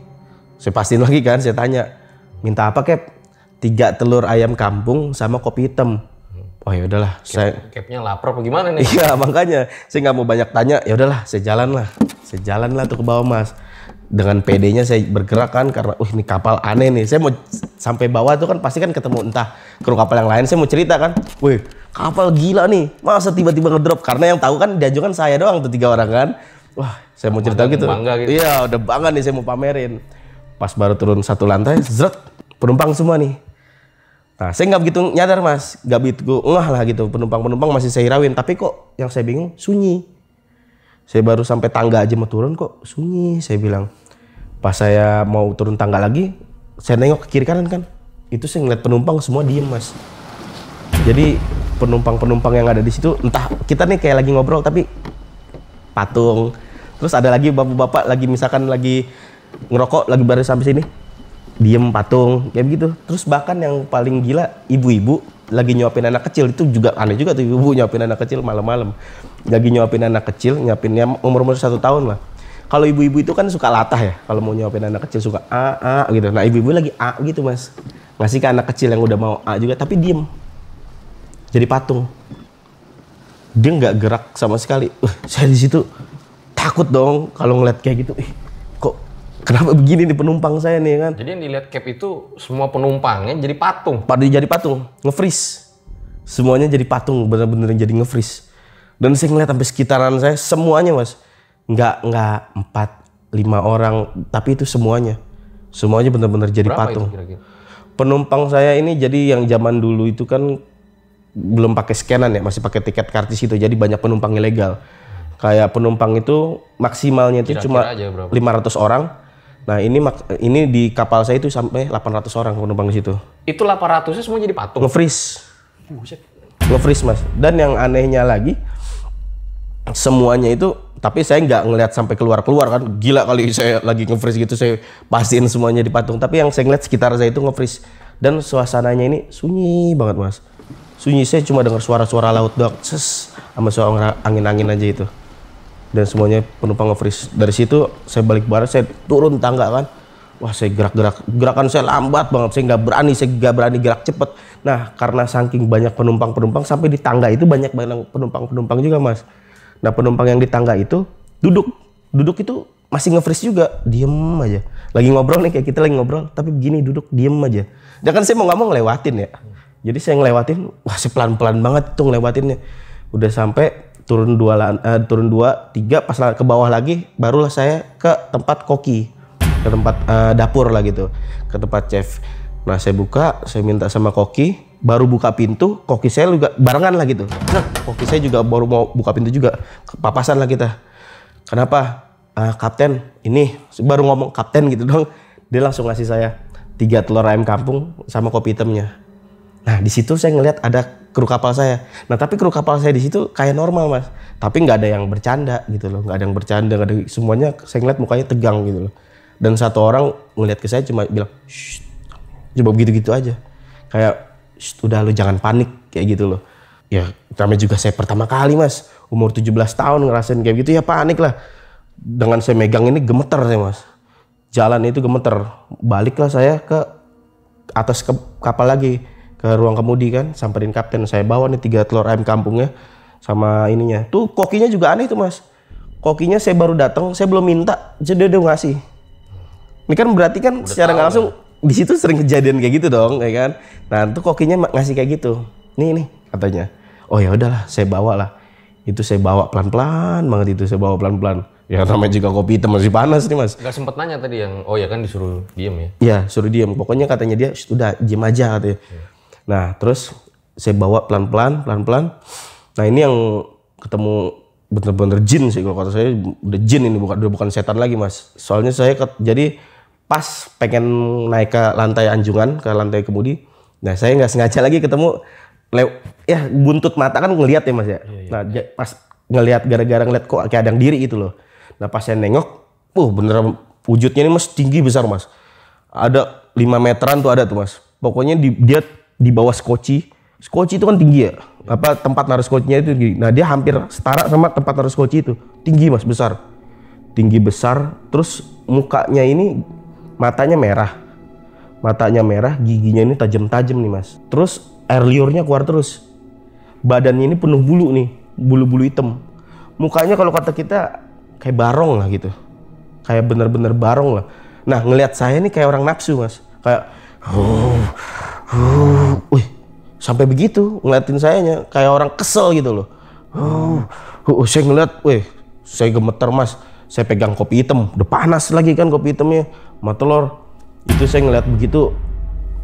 saya pastiin lagi kan, saya tanya, minta apa Cap? 3 telur ayam kampung sama kopi hitam. Oh ya udahlah, Capnya lapar apa gimana nih? Iya, makanya saya nggak mau banyak tanya. Ya udahlah, saya jalan lah tuh ke bawah mas. Dengan PD-nya saya bergerak kan, karena ini kapal aneh nih. Saya mau sampai bawah tuh kan pasti kan ketemu entah kru kapal yang lain. Saya mau cerita kan, wih kapal gila nih, masa tiba-tiba ngedrop? Karena yang tahu kan diajukan saya doang tuh 3 orang kan. Wah, saya mau cerita gitu. Bangga gitu. Iya, udah bangga nih, saya mau pamerin. Pas baru turun 1 lantai, zret, penumpang semua nih. Nah, saya nggak begitu nyadar mas, nggak begitu ngeh lah gitu. Penumpang masih saya hirauin, tapi kok yang saya bingung sunyi. Saya baru sampai tangga aja mau turun kok sunyi, saya bilang. Pas saya mau turun tangga lagi, saya nengok ke kiri kanan kan, itu saya ngeliat penumpang semua diem mas. Jadi penumpang yang ada di situ, entah kita nih kayak lagi ngobrol tapi patung. Terus ada lagi bapak-bapak lagi misalkan lagi ngerokok, lagi baru sampai sini, diem patung kayak begitu. Terus bahkan yang paling gila, ibu-ibu lagi nyuapin anak kecil. Itu juga aneh juga tuh, ibu nyuapin anak kecil malam-malam. Lagi nyuapin anak kecil, nyuapinnya umur 1 tahun lah. Kalau ibu-ibu itu kan suka latah ya, kalau mau nyuapin anak kecil suka a gitu. Nah, ibu-ibu lagi a gitu mas, ngasih ke anak kecil yang udah mau a juga tapi diem, jadi patung. Dia nggak gerak sama sekali. Saya di situ takut dong kalau ngeliat kayak gitu. Kok kenapa begini nih penumpang saya nih kan? Jadi yang dilihat Cap itu semua penumpangnya jadi patung. Jadi patung, nge-freeze. Semuanya jadi patung, bener-bener jadi nge-freeze. Dan saya ngeliat sampai sekitaran saya semuanya mas. Nggak 4-5 orang, tapi itu semuanya bener-bener jadi Berapa patung. Itu kira-kira? Penumpang saya ini jadi yang zaman dulu itu kan belum pakai scanan ya, masih pakai tiket karcis itu. Jadi banyak penumpang ilegal. Kayak penumpang itu maksimalnya itu cuma 500 orang. Nah, ini di kapal saya itu sampai 800 orang penumpang di situ. Itu 800-nya semua jadi patung. Nge-freeze. Nge-freeze, Mas. Dan yang anehnya lagi semuanya itu, tapi saya nggak ngelihat sampai keluar kan. Gila kali saya lagi nge-freeze gitu, saya pastiin semuanya di patung. Tapi yang saya ngeliat sekitar saya itu nge-freeze. Dan suasananya ini sunyi banget, Mas. Sunyi, saya cuma dengar suara-suara laut doang. Sama suara angin-angin aja itu. dan semuanya penumpang nge-freeze. Dari situ saya balik bareng, saya turun tangga kan. Wah, saya gerakan saya lambat banget, saya nggak berani gerak cepet. Nah, karena saking banyak penumpang sampai di tangga itu banyak penumpang juga mas. Nah, penumpang yang di tangga itu duduk itu masih nge-freeze juga, diem aja. Lagi ngobrol nih, kayak kita lagi ngobrol, tapi begini duduk diem aja. Ya kan saya mau nggak mau ngelewatin ya. Jadi saya ngelewatin, wah saya pelan-pelan banget tuh ngelewatinnya. Udah sampai turun 2, 3, pas ke bawah lagi, barulah saya ke tempat koki, ke tempat dapur lah gitu, ke tempat chef. Nah saya buka, saya minta sama koki, baru buka pintu, koki saya juga barengan lah gitu. Nah, koki saya juga baru mau buka pintu juga, papasan lah kita. Kenapa? Kapten, ini baru ngomong kapten gitu dong, dia langsung ngasih saya 3 telur ayam kampung sama kopi hitamnya. Nah di situ saya ngelihat ada kru kapal saya. Nah tapi kru kapal saya di situ kayak normal mas, tapi nggak ada yang bercanda gitu loh, nggak ada yang bercanda, nggak ada, semuanya saya ngeliat mukanya tegang gitu loh. Dan satu orang ngeliat ke saya cuma bilang, shh, coba begitu-gitu aja, kayak udah lu jangan panik kayak gitu loh. Ya namanya juga saya pertama kali mas, umur 17 tahun ngerasain kayak gitu, ya panik lah. Dengan saya megang ini gemeter saya mas, jalan itu gemeter. Baliklah saya ke atas kapal lagi, ke ruang kemudi kan, samperin kapten, saya bawa nih 3 telur ayam kampungnya sama ininya. Tuh kokinya juga aneh tuh mas, kokinya saya baru datang, saya belum minta, jadi dia ngasih. Ini kan berarti kan udah secara nggak langsung di situ sering kejadian kayak gitu dong, ya kan? Nah tuh kokinya ngasih kayak gitu, nih katanya. Oh ya udahlah, saya bawa lah. Itu saya bawa pelan-pelan banget, itu saya bawa pelan-pelan. Ya namanya juga kopi hitam masih panas nih mas. Gak sempet nanya tadi yang, oh ya kan disuruh diem ya? Iya suruh diem, pokoknya katanya dia udah diem aja katanya. Nah terus saya bawa pelan-pelan. Nah ini yang ketemu bener-bener jin sih, kalau kata saya udah jin ini, bukan setan lagi mas. Soalnya saya jadi pas pengen naik ke lantai anjungan, ke lantai kemudi. Nah saya nggak sengaja lagi ketemu, ya buntut mata kan ngelihat ya mas ya. Nah pas ngelihat, gara-gara ngeliat kok kayak ada yang diri itu loh. Nah pas saya nengok, beneran wujudnya ini mas tinggi besar mas. Ada 5 meteran tuh ada tuh mas. Pokoknya dia di bawah skoci. Skoci itu kan tinggi ya. Apa tempat naruh skocinya itu tinggi. Nah dia hampir setara sama tempat naruh skoci itu. Tinggi mas, besar. Tinggi besar. Terus mukanya ini matanya merah. Matanya merah, giginya ini tajam-tajam nih mas. Terus air liurnya keluar terus. Badannya ini penuh bulu nih, bulu-bulu hitam. Mukanya kalau kata kita kayak barong lah gitu, kayak bener-bener barong lah. Nah ngelihat saya nih kayak orang nafsu mas, kayak wih, sampai begitu ngeliatin sayanya kayak orang kesel gitu loh. Saya ngeliat, wih, saya gemeter mas. Saya pegang kopi hitam, udah panas lagi kan kopi hitamnya, sama telur. Itu saya ngeliat begitu,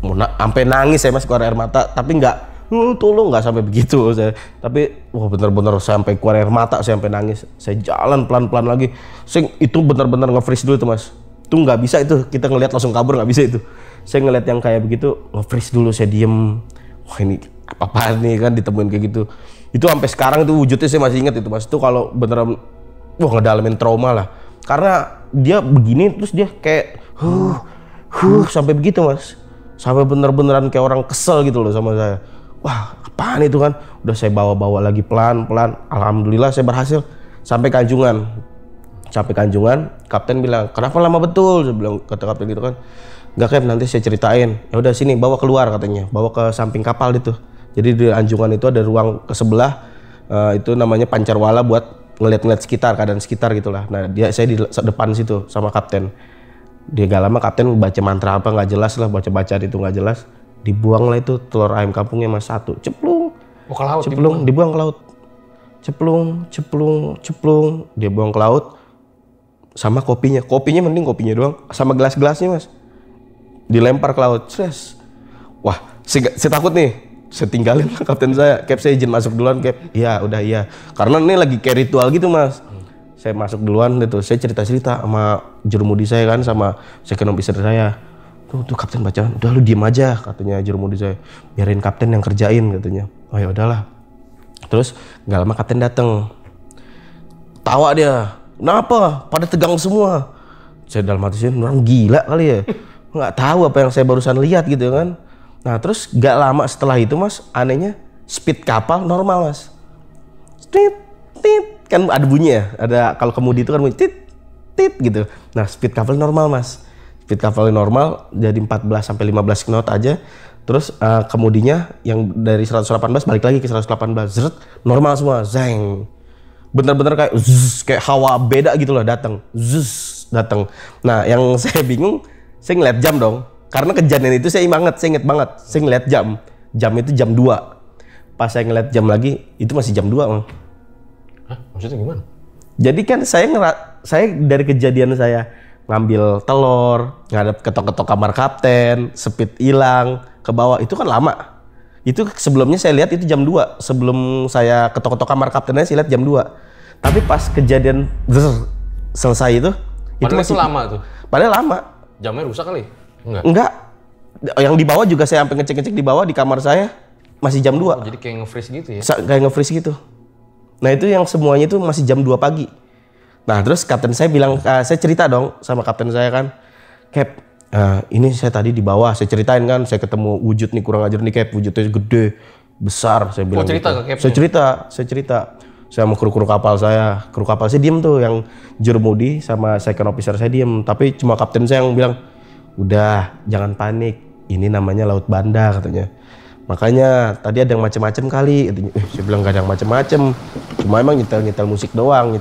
sampai nangis saya mas, keluar air mata, tapi nggak. Tolong, nggak sampai begitu saya, tapi wah bener-bener sampai keluar air mata, saya sampai nangis. Saya jalan pelan-pelan lagi, saya itu bener-bener nge-freeze dulu tuh mas. Itu nggak bisa itu kita ngelihat langsung kabur, nggak bisa itu. Saya ngelihat yang kayak begitu, nge-freeze dulu, saya diem. Wah ini apa nih kan ditemuin kayak gitu. Itu sampai sekarang itu wujudnya saya masih ingat itu mas. Itu kalau beneran ngedalamin trauma lah, karena dia begini terus dia kayak sampai begitu mas, sampai bener-beneran kayak orang kesel gitu loh sama saya. Wah apaan itu kan, udah saya bawa lagi pelan-pelan. Alhamdulillah saya berhasil sampai Kanjungan. Kapten bilang, kenapa lama betul? Saya bilang, kata kapten gitu kan. Enggak Cap, nanti saya ceritain. Ya udah sini, bawa keluar katanya, bawa ke samping kapal itu. Jadi di Anjungan itu ada ruang ke sebelah, itu namanya pancarwala buat ngeliat-ngeliat sekitar, keadaan sekitar gitulah. Nah saya di depan situ sama kapten. Dia gak lama kapten baca mantra apa nggak jelas lah, baca itu nggak jelas. Dibuang lah itu telur ayam kampungnya mas 1, ceplung. Oh, ke laut, dibuang ke laut. Ceplung, dia buang ke laut. Sama kopinya mending kopinya doang, sama gelas-gelasnya mas, dilempar ke laut. Stress. Wah, saya takut nih, saya tinggalin kapten saya. Cap, saya izin masuk duluan Cap. Iya, udah iya. Karena ini lagi kayak ritual gitu mas. Saya masuk duluan gitu, saya cerita sama jurumudi saya kan, sama second officer saya. Tuh kapten bacaan, udah lu diem aja katanya jurumudi saya, biarin kapten yang kerjain katanya. Oh ya udahlah. Terus nggak lama kapten datang, tawa dia, kenapa pada tegang semua? Saya dalam hati saya, orang gila kali ya, nggak tahu apa yang saya barusan lihat gitu kan. Nah terus nggak lama setelah itu mas, anehnya speed kapal normal mas, tit kan ada bunyi ya, ada kalau kemudi itu kan bunyi tit tit gitu. Nah speed couple normal mas, speed couple normal jadi 14 sampai 15 knot aja. Terus kemudinya yang dari 118 balik lagi ke 118, zret, normal semua, zeng. Bener-bener kayak zzz, kayak hawa beda gitu loh datang, datang. Nah yang saya bingung, saya ngeliat jam dong, karena kejadian itu saya inget banget, saya ngeliat jam itu jam 2. Pas saya ngeliat jam lagi, itu masih jam 2 Bang. Hah? Maksudnya gimana? Jadi kan saya dari kejadian saya ngambil telur, ngadep ketok-ketok kamar kapten, speed hilang ke bawah, itu kan lama. Itu sebelumnya saya lihat itu jam 2, sebelum saya ketok-ketok kamar kaptennya saya lihat jam 2. Tapi pas kejadian selesai itu Padahal masih itu lama tuh. Padahal lama. Jamnya rusak kali? Enggak. Yang di bawah juga saya sampai ngecek-ngecek di bawah di kamar saya masih jam 2. Oh, jadi kayak nge-freeze gitu ya? Kayak nge-freeze gitu. Nah itu yang semuanya itu masih jam 2 pagi. Nah terus kapten saya bilang, saya cerita dong sama kapten saya kan, Cap, ini saya tadi di bawah, saya ceritain kan, saya ketemu wujud nih kurang ajar nih Cap, wujudnya gede, besar, saya bilang. cerita gitu. ke Cap? Saya cerita. Saya mau kru kapal saya diem tuh, yang jurumudi sama second officer saya diem, tapi cuma kapten saya yang bilang, udah jangan panik, ini namanya Laut Banda katanya. Makanya tadi ada yang macem-macem kali, saya bilang gak ada yang macem-macem, cuma emang nyetel musik doang,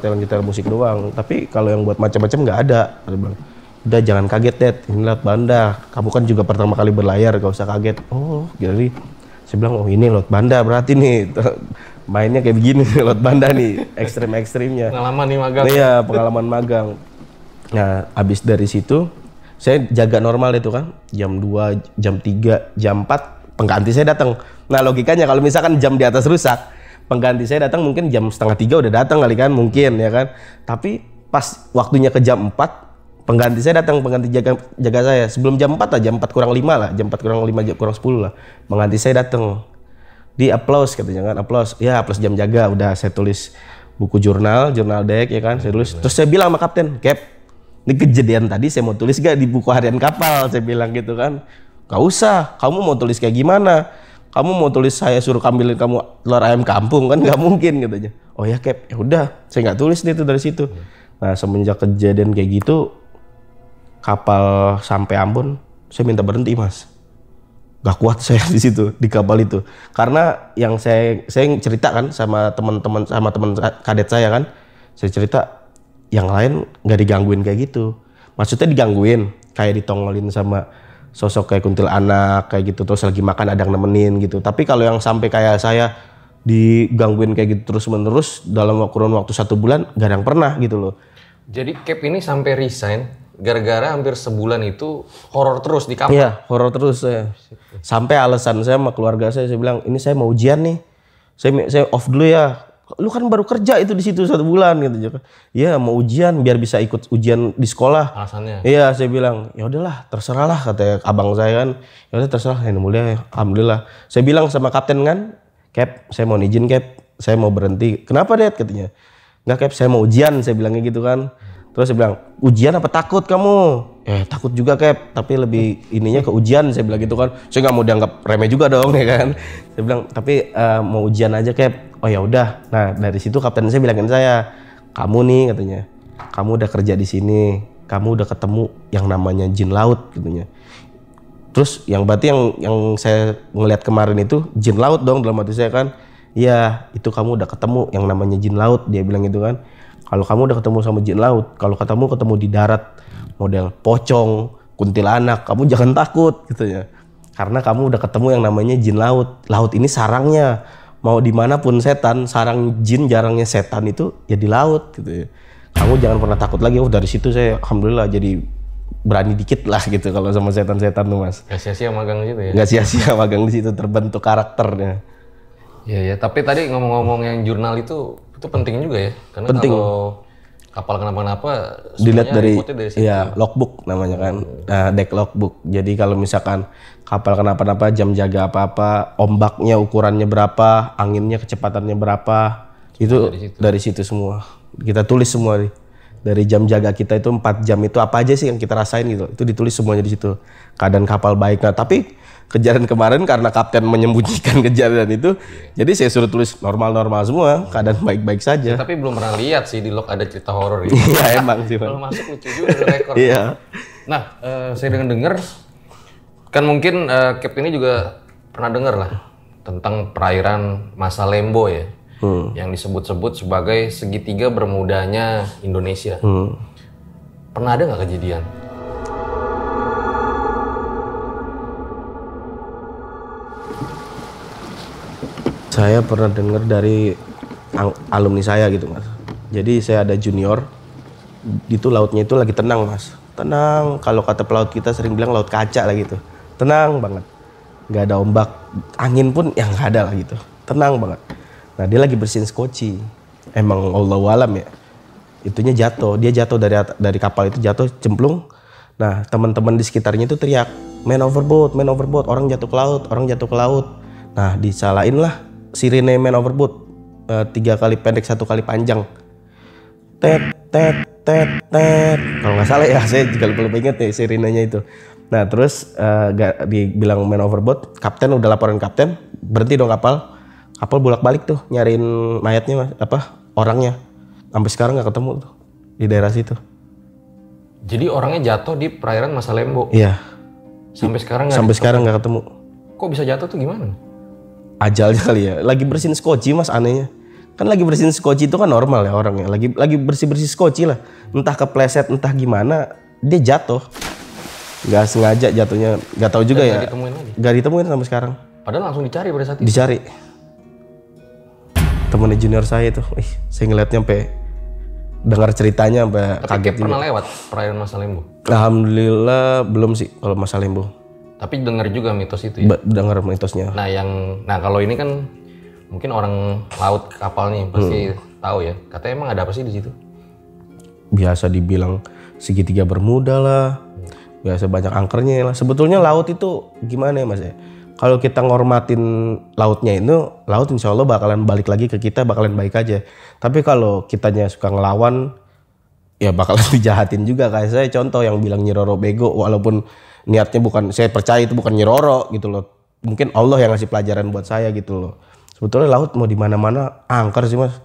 tapi kalau yang buat macem-macem nggak ada. Dia bilang, udah jangan kaget Dad, ini Laut Banda, kamu kan juga pertama kali berlayar, gak usah kaget. Oh jadi saya bilang, oh ini Laut Banda berarti nih, mainnya kayak begini Laut Banda nih, ekstrimnya. Pengalaman nih magang. Iya, pengalaman magang. Nah, abis dari situ saya jaga normal itu kan, jam 2, jam 3, jam 4 pengganti saya datang. Nah, logikanya kalau misalkan jam di atas rusak, pengganti saya datang mungkin jam 2:30 udah datang kali kan, mungkin ya kan. Tapi pas waktunya ke jam 4, pengganti saya datang, pengganti jaga saya. Sebelum jam 4 lah, jam 4 kurang 5 lah, jam 4 kurang 5, kurang 10 lah. Pengganti saya datang. Di applause katanya kan, applause. Ya, applause jam jaga, udah saya tulis buku jurnal deck ya kan, saya tulis. Terus saya bilang sama kapten, Cap, ini kejadian tadi saya mau tulis gak di buku harian kapal, saya bilang gitu kan. Gak usah, kamu mau tulis kayak gimana? Kamu mau tulis saya suruh ambilin kamu telur ayam kampung kan nggak mungkin katanya. Oh ya Cap, ya udah, saya nggak tulis deh itu dari situ. Nah semenjak kejadian kayak gitu, kapal sampai Ambon, saya minta berhenti mas. Gak kuat saya di situ, di kapal itu. Karena yang saya cerita kan sama teman kadet saya kan, saya cerita yang lain nggak digangguin kayak gitu. Maksudnya digangguin, kayak ditongolin sama sosok kayak kuntilanak kayak gitu, terus lagi makan ada yang nemenin gitu. Tapi kalau yang sampai kayak saya digangguin kayak gitu terus menerus dalam kurun waktu 1 bulan, gak ada yang pernah gitu loh. Jadi Cap ini sampai resign gara-gara hampir sebulan itu horor terus di kapal. Iya, horor terus saya. Sampai alasan saya sama keluarga saya bilang, ini saya mau ujian nih, saya off dulu ya. Lu kan baru kerja itu di situ 1 bulan gitu. Iya mau ujian biar bisa ikut ujian di sekolah. Alasannya? Iya saya bilang, ya udahlah terserah lah kata abang saya kan. Ya udah terserah, ya mulia, alhamdulillah. Saya bilang sama kapten kan, Cap, saya mau izin Cap, saya mau berhenti. Kenapa Dad katanya? Enggak Cap, saya mau ujian, saya bilangnya gitu kan. Terus saya bilang, ujian apa takut kamu? Takut juga Cap, tapi lebih ininya ke ujian, saya bilang gitu kan. Saya nggak mau dianggap remeh juga dong ya kan. Saya bilang, tapi mau ujian aja Cap. Oh ya udah. Nah dari situ kapten saya bilangin saya, kamu nih katanya, kamu udah kerja di sini, kamu udah ketemu yang namanya jin laut katanya. Terus yang berarti yang saya ngeliat kemarin itu jin laut dong dalam hati saya kan. Iya itu kamu udah ketemu yang namanya jin laut, dia bilang gitu kan. Kalau kamu udah ketemu sama jin laut, kalau ketemu di darat model pocong, kuntilanak, kamu jangan takut gitu ya. Karena kamu udah ketemu yang namanya jin laut. Laut ini sarangnya, mau dimanapun setan, sarang jin jarangnya setan itu ya di laut gitu ya. Kamu jangan pernah takut lagi. Oh dari situ saya alhamdulillah jadi berani dikit lah gitu kalau sama setan-setan tuh mas. Gak sia-sia magang di situ ya? Gak sia-sia magang di situ, terbentuk karakternya. Iya ya, tapi tadi ngomong-ngomong yang jurnal itu penting juga ya, karena penting. Kalau kapal kenapa-napa dilihat dari situ. Ya logbook namanya kan, deck logbook. Jadi kalau misalkan kapal kenapa-napa, jam jaga apa-apa, ombaknya ukurannya berapa, anginnya kecepatannya berapa, itu dari situ semua kita tulis semua nih. Dari jam jaga kita itu 4 jam itu apa aja sih yang kita rasain gitu. Itu ditulis semuanya di situ. Keadaan kapal baik. Nah, tapi kejadian kemarin karena kapten menyembunyikan kejadian itu, jadi saya suruh tulis normal-normal semua, keadaan baik-baik saja. Tapi belum pernah lihat sih di log ada cerita horor ini. Iya emang sih, Kalau Bang. masuk lucu juga ada rekor. Iya. Nah, saya dengar kan mungkin Cap ini juga pernah dengar lah tentang perairan Masa Lembo ya, yang disebut-sebut sebagai segitiga bermudanya Indonesia. Pernah ada nggak kejadian? Saya pernah dengar dari alumni saya gitu, Mas. Jadi saya ada junior, itu lautnya itu lagi tenang, Mas. Tenang, kalau kata pelaut kita sering bilang laut kaca lah gitu. Tenang banget. Nggak ada ombak, angin pun yang nggak ada lah gitu. Tenang banget. Nah, dia lagi bersihin skoci. Emang Allahu alam ya. Itunya jatuh, dia jatuh dari kapal itu jatuh cemplung. Nah, teman-teman di sekitarnya itu teriak, man overboard, orang jatuh ke laut, orang jatuh ke laut. Nah, disalahin lah sirine man overboard. 3 kali pendek, 1 kali panjang. Tet, tet, tet, tet. Kalau nggak salah ya, saya juga lupa inget nih sirinenya itu. Nah, terus dibilang man overboard, kapten udah laporan kapten, berhenti dong kapal. Kapal bolak-balik tuh nyariin mayatnya, orangnya. Sampai sekarang nggak ketemu tuh di daerah situ. Jadi orangnya jatuh di perairan Masa Lembo. Iya. Sampai sekarang nggak. Sampai sekarang nggak ketemu. Kok bisa jatuh tuh gimana? Ajalnya kali ya. Lagi bersihin skoci, Mas, anehnya. Kan lagi bersihin skoci itu kan normal ya orangnya. Lagi bersih skoci lah. Entah kepleset, entah gimana, dia jatuh. Nggak sengaja jatuhnya. Nggak tahu juga ya. Nggak ditemuin lagi. Nggak ditemuin sampai sekarang. Padahal langsung dicari pada saat itu. Dicari. Temennya junior saya tuh, saya ngeliatnya sampai dengar ceritanya sampai Tapi kaget pernah juga. lewat perairan Masa Lembo. Alhamdulillah belum sih kalau Masa Lembo. Tapi dengar juga mitos itu ya. Dengar mitosnya. Nah kalau ini kan mungkin orang laut kapal nih pasti tahu ya. Katanya emang ada apa sih di situ? Biasa dibilang segitiga bermuda lah. Biasa banyak angkernya lah. Sebetulnya laut itu gimana ya, Mas ya? Kalau kita ngormatin lautnya itu, laut insya Allah bakalan balik lagi ke kita, bakalan baik aja. Tapi kalau kitanya suka ngelawan, ya bakalan dijahatin juga. Kayak saya contoh yang bilang Nyi Roro bego, walaupun niatnya bukan, saya percaya itu bukan Nyi Roro gitu loh. Mungkin Allah yang ngasih pelajaran buat saya gitu loh. Sebetulnya laut mau di mana-mana angker sih, Mas.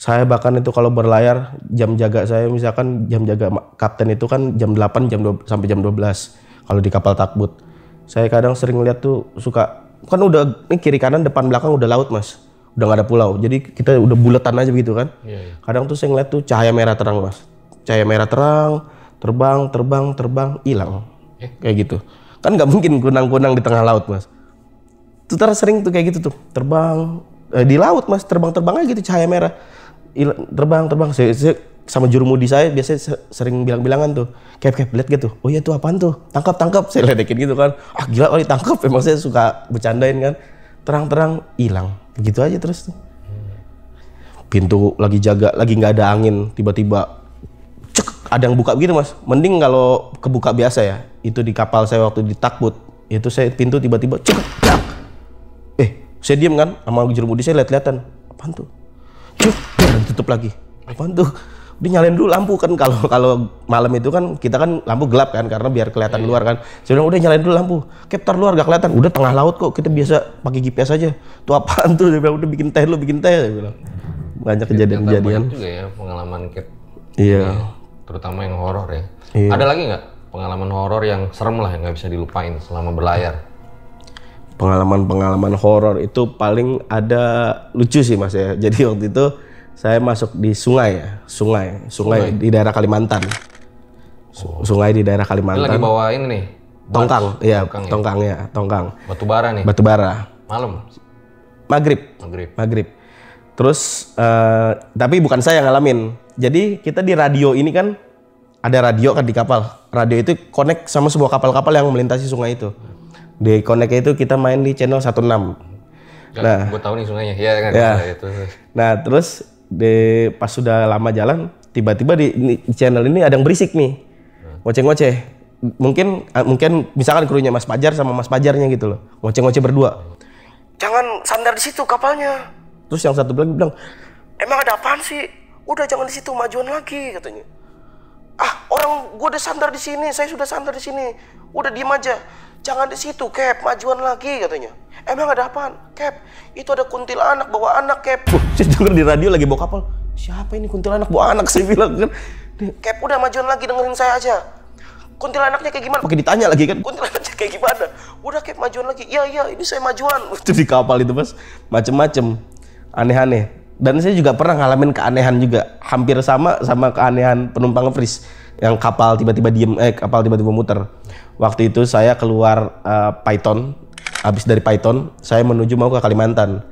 Saya bahkan itu kalau berlayar, jam jaga saya misalkan jam jaga kapten itu kan jam 8 sampai jam 12 kalau di kapal takbut. Saya kadang sering lihat tuh suka, kan udah ini kiri kanan depan belakang udah laut, Mas. Udah nggak ada pulau. Jadi kita udah buletan aja begitu kan. Iya. Kadang tuh saya ngeliat tuh cahaya merah terang, Mas. Cahaya merah terang, terbang, hilang. Kayak gitu. Kan nggak mungkin kunang-kunang di tengah laut, Mas. Itu sering tuh kayak gitu tuh. Terbang di laut, Mas, terbang aja gitu cahaya merah. Terbang. Saya sama jurumudi saya biasanya sering bilang-bilangan tuh. Kep, lihat gitu. Oh iya tuh apaan tuh? Tangkap. Saya ledekin gitu kan. Ah gila kali tangkap. Emang saya suka bercandain kan. Terang-terang hilang. Begitu aja terus tuh. Pintu lagi jaga, lagi nggak ada angin. Tiba-tiba cek, ada yang buka begitu, Mas. Mending kalau kebuka biasa ya. Itu di kapal saya waktu di takbut. Itu saya pintu tiba-tiba cek. Saya diem kan. Sama jurumudi saya lihat-lihatan. Apaan tuh? Cek, ditutup lagi. Apaan tuh? Udah nyalain dulu lampu kan, kalau malam itu kan kita kan lampu gelap kan karena biar kelihatan luar kan. Saya bilang udah nyalain dulu lampu. Captar luar gak kelihatan. Udah tengah laut kok, kita biasa pakai GPS aja. Tuh apaan tuh? Dia bilang udah bikin teh dia bilang. Banyak kejadian-kejadian. Banyak juga ya pengalaman Cap. Iya. Terutama yang horor ya. Iya. Ada lagi nggak pengalaman horor yang serem lah yang nggak bisa dilupain selama berlayar? Pengalaman horor itu paling ada lucu sih, Mas ya. Jadi waktu itu saya masuk di sungai di daerah Kalimantan. Sungai di daerah Ini Kalimantan. lagi bawa ini nih. Tongkang, iya, Tongkang tongkang. Batu bara nih. Batu bara. Malam. Maghrib. Terus tapi bukan saya yang ngalamin. Jadi kita di radio ini kan ada radio kan di kapal. Radio itu connect sama sebuah kapal-kapal yang melintasi sungai itu. Di connect itu kita main di channel 16. Nah, gue tahu nih sungainya. Iya kan. Ya. Itu. Nah, terus pas sudah lama jalan, tiba-tiba di channel ini ada yang berisik nih. Ngoceh-ngoceh. Mungkin misalkan krunya Mas Pajar sama Mas Pajarnya gitu loh. Ngoceh-ngoceh berdua. Jangan sandar di situ kapalnya. Terus yang satu lagi bilang, "Emang ada apaan sih? Udah jangan di situ, majuan lagi," katanya. orang gua udah sandar di sini, saya sudah sandar di sini. Udah diem aja. Jangan di situ, Cap, majuan lagi katanya. Emang ada apaan? Cap, itu ada kuntilanak bawa anak, Cap. Saya denger di radio lagi bawa kapal. Siapa ini kuntilanak bawa anak, saya bilang kan. Cap, udah majuan lagi, dengerin saya aja. Kuntilanaknya kayak gimana? Pakai ditanya lagi kan, kuntilanaknya kayak gimana? Udah Cap, majuan lagi. Iya, ini saya majuan. Itu di kapal itu Mas, macem-macem, aneh-aneh. Dan saya juga pernah ngalamin keanehan juga, hampir sama keanehan penumpang nge-freeze yang kapal tiba-tiba kapal tiba-tiba muter. Waktu itu saya keluar Python, habis dari Python saya menuju mau ke Kalimantan.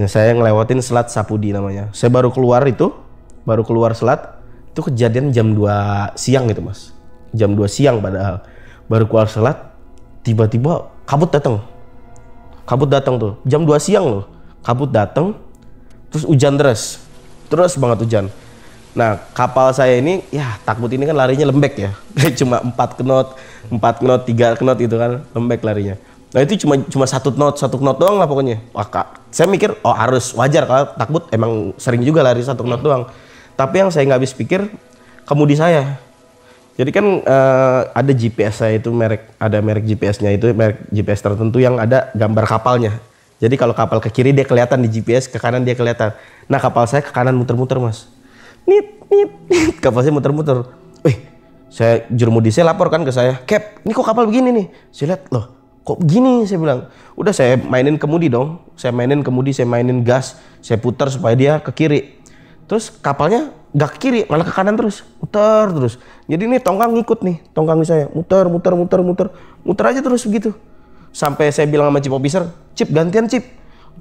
Saya ngelewatin Selat Sapudi namanya. Saya baru keluar selat, itu kejadian jam 2 siang gitu Mas. Jam 2 siang padahal. Baru keluar selat, tiba-tiba kabut datang tuh. Jam 2 siang loh, kabut datang. Terus hujan terus banget hujan. Nah kapal saya ini, ya takut ini kan larinya lembek ya, cuma 4 knot, 3 knot gitu kan, lembek larinya. Nah itu cuma 1 knot doang lah pokoknya. Wah, saya mikir, oh harus wajar kalau takut, emang sering juga lari 1 knot doang. Tapi yang saya nggak habis pikir, kemudi saya. Jadi kan ada GPS saya itu ada merek GPS-nya itu merek GPS tertentu yang ada gambar kapalnya. Jadi kalau kapal ke kiri dia kelihatan di GPS, ke kanan dia kelihatan. Nah kapal saya ke kanan muter-muter Mas. Nit. Kapal saya muter-muter. Saya jurumudi saya lapor kan ke saya. Cap, ini kok kapal begini nih? Saya lihat, loh kok begini? Saya bilang. Udah saya mainin kemudi dong. Saya mainin gas. Saya putar supaya dia ke kiri. Terus kapalnya nggak ke kiri, malah ke kanan terus. Muter terus. Jadi ini tongkang ngikut nih. Tongkang saya. Muter aja terus begitu. Sampai saya bilang sama Chief Officer, Chip gantian Chip.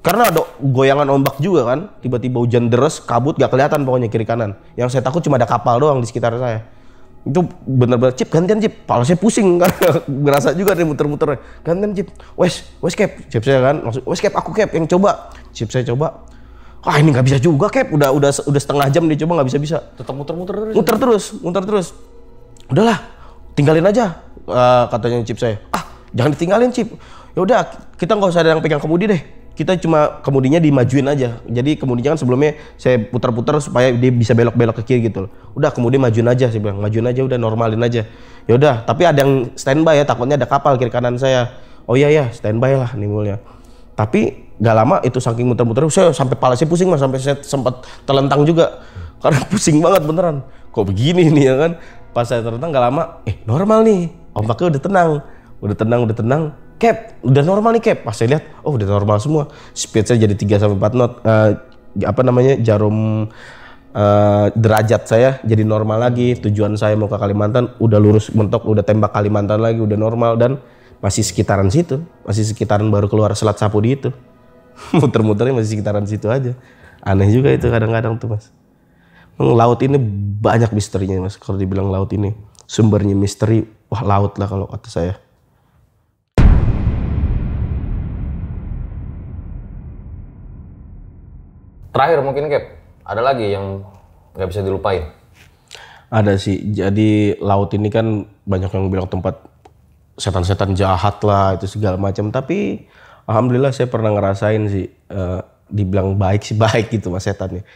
Karena ada goyangan ombak juga kan. Tiba-tiba hujan deras, kabut, gak kelihatan pokoknya kiri kanan. Yang saya takut cuma ada kapal doang di sekitar saya. Itu benar-benar Chip gantian Chip. Kepala saya pusing kan. Berasa juga nih muter-muter. Gantian Chip. Wes Cap. Chip saya kan. Maksud, wes Cap, aku Cap yang coba. Chip saya coba. Wah ini nggak bisa juga Cap. Udah setengah jam dia coba nggak bisa. Tetap muter-muter terus. Muter terus. Udahlah, tinggalin aja. Katanya Chip saya. Jangan ditinggalin Chip. Ya udah, kita nggak usah ada yang pegang kemudi deh. Kita cuma kemudinya dimajuin aja. Jadi kemudinya kan sebelumnya saya putar-putar supaya dia bisa belok-belok ke kiri gitu loh. Udah kemudian majuin aja, saya bilang majuin aja, udah normalin aja. Ya udah, tapi ada yang standby ya, takutnya ada kapal kiri kanan saya. Oh iya standby lah nimbulnya. Tapi gak lama itu saking muter-muter, saya sampai kepala saya pusing Mas, sampai saya sempat terlentang juga karena pusing banget beneran. Kok begini nih ya kan? Pas saya terlentang gak lama, normal nih, ombaknya udah tenang. Cap, udah normal nih Cap. Pas saya lihat, udah normal semua. Speed saya jadi 3-4 knot. Jarum derajat saya jadi normal lagi. Tujuan saya mau ke Kalimantan, udah lurus mentok, udah tembak Kalimantan lagi, udah normal. Dan masih sekitaran situ. Masih sekitaran baru keluar Selat Sapudi itu. Muter-muternya masih sekitaran situ aja. Aneh juga itu kadang-kadang tuh Mas. Laut ini banyak misterinya Mas. Kalau dibilang laut ini sumbernya misteri, wah laut lah kalau kata saya. Terakhir mungkin Cap, ada lagi yang nggak bisa dilupain? Ada sih, jadi laut ini kan banyak yang bilang tempat setan-setan jahat lah, itu segala macam. Tapi alhamdulillah saya pernah ngerasain sih, dibilang baik sih baik gitu Mas setannya.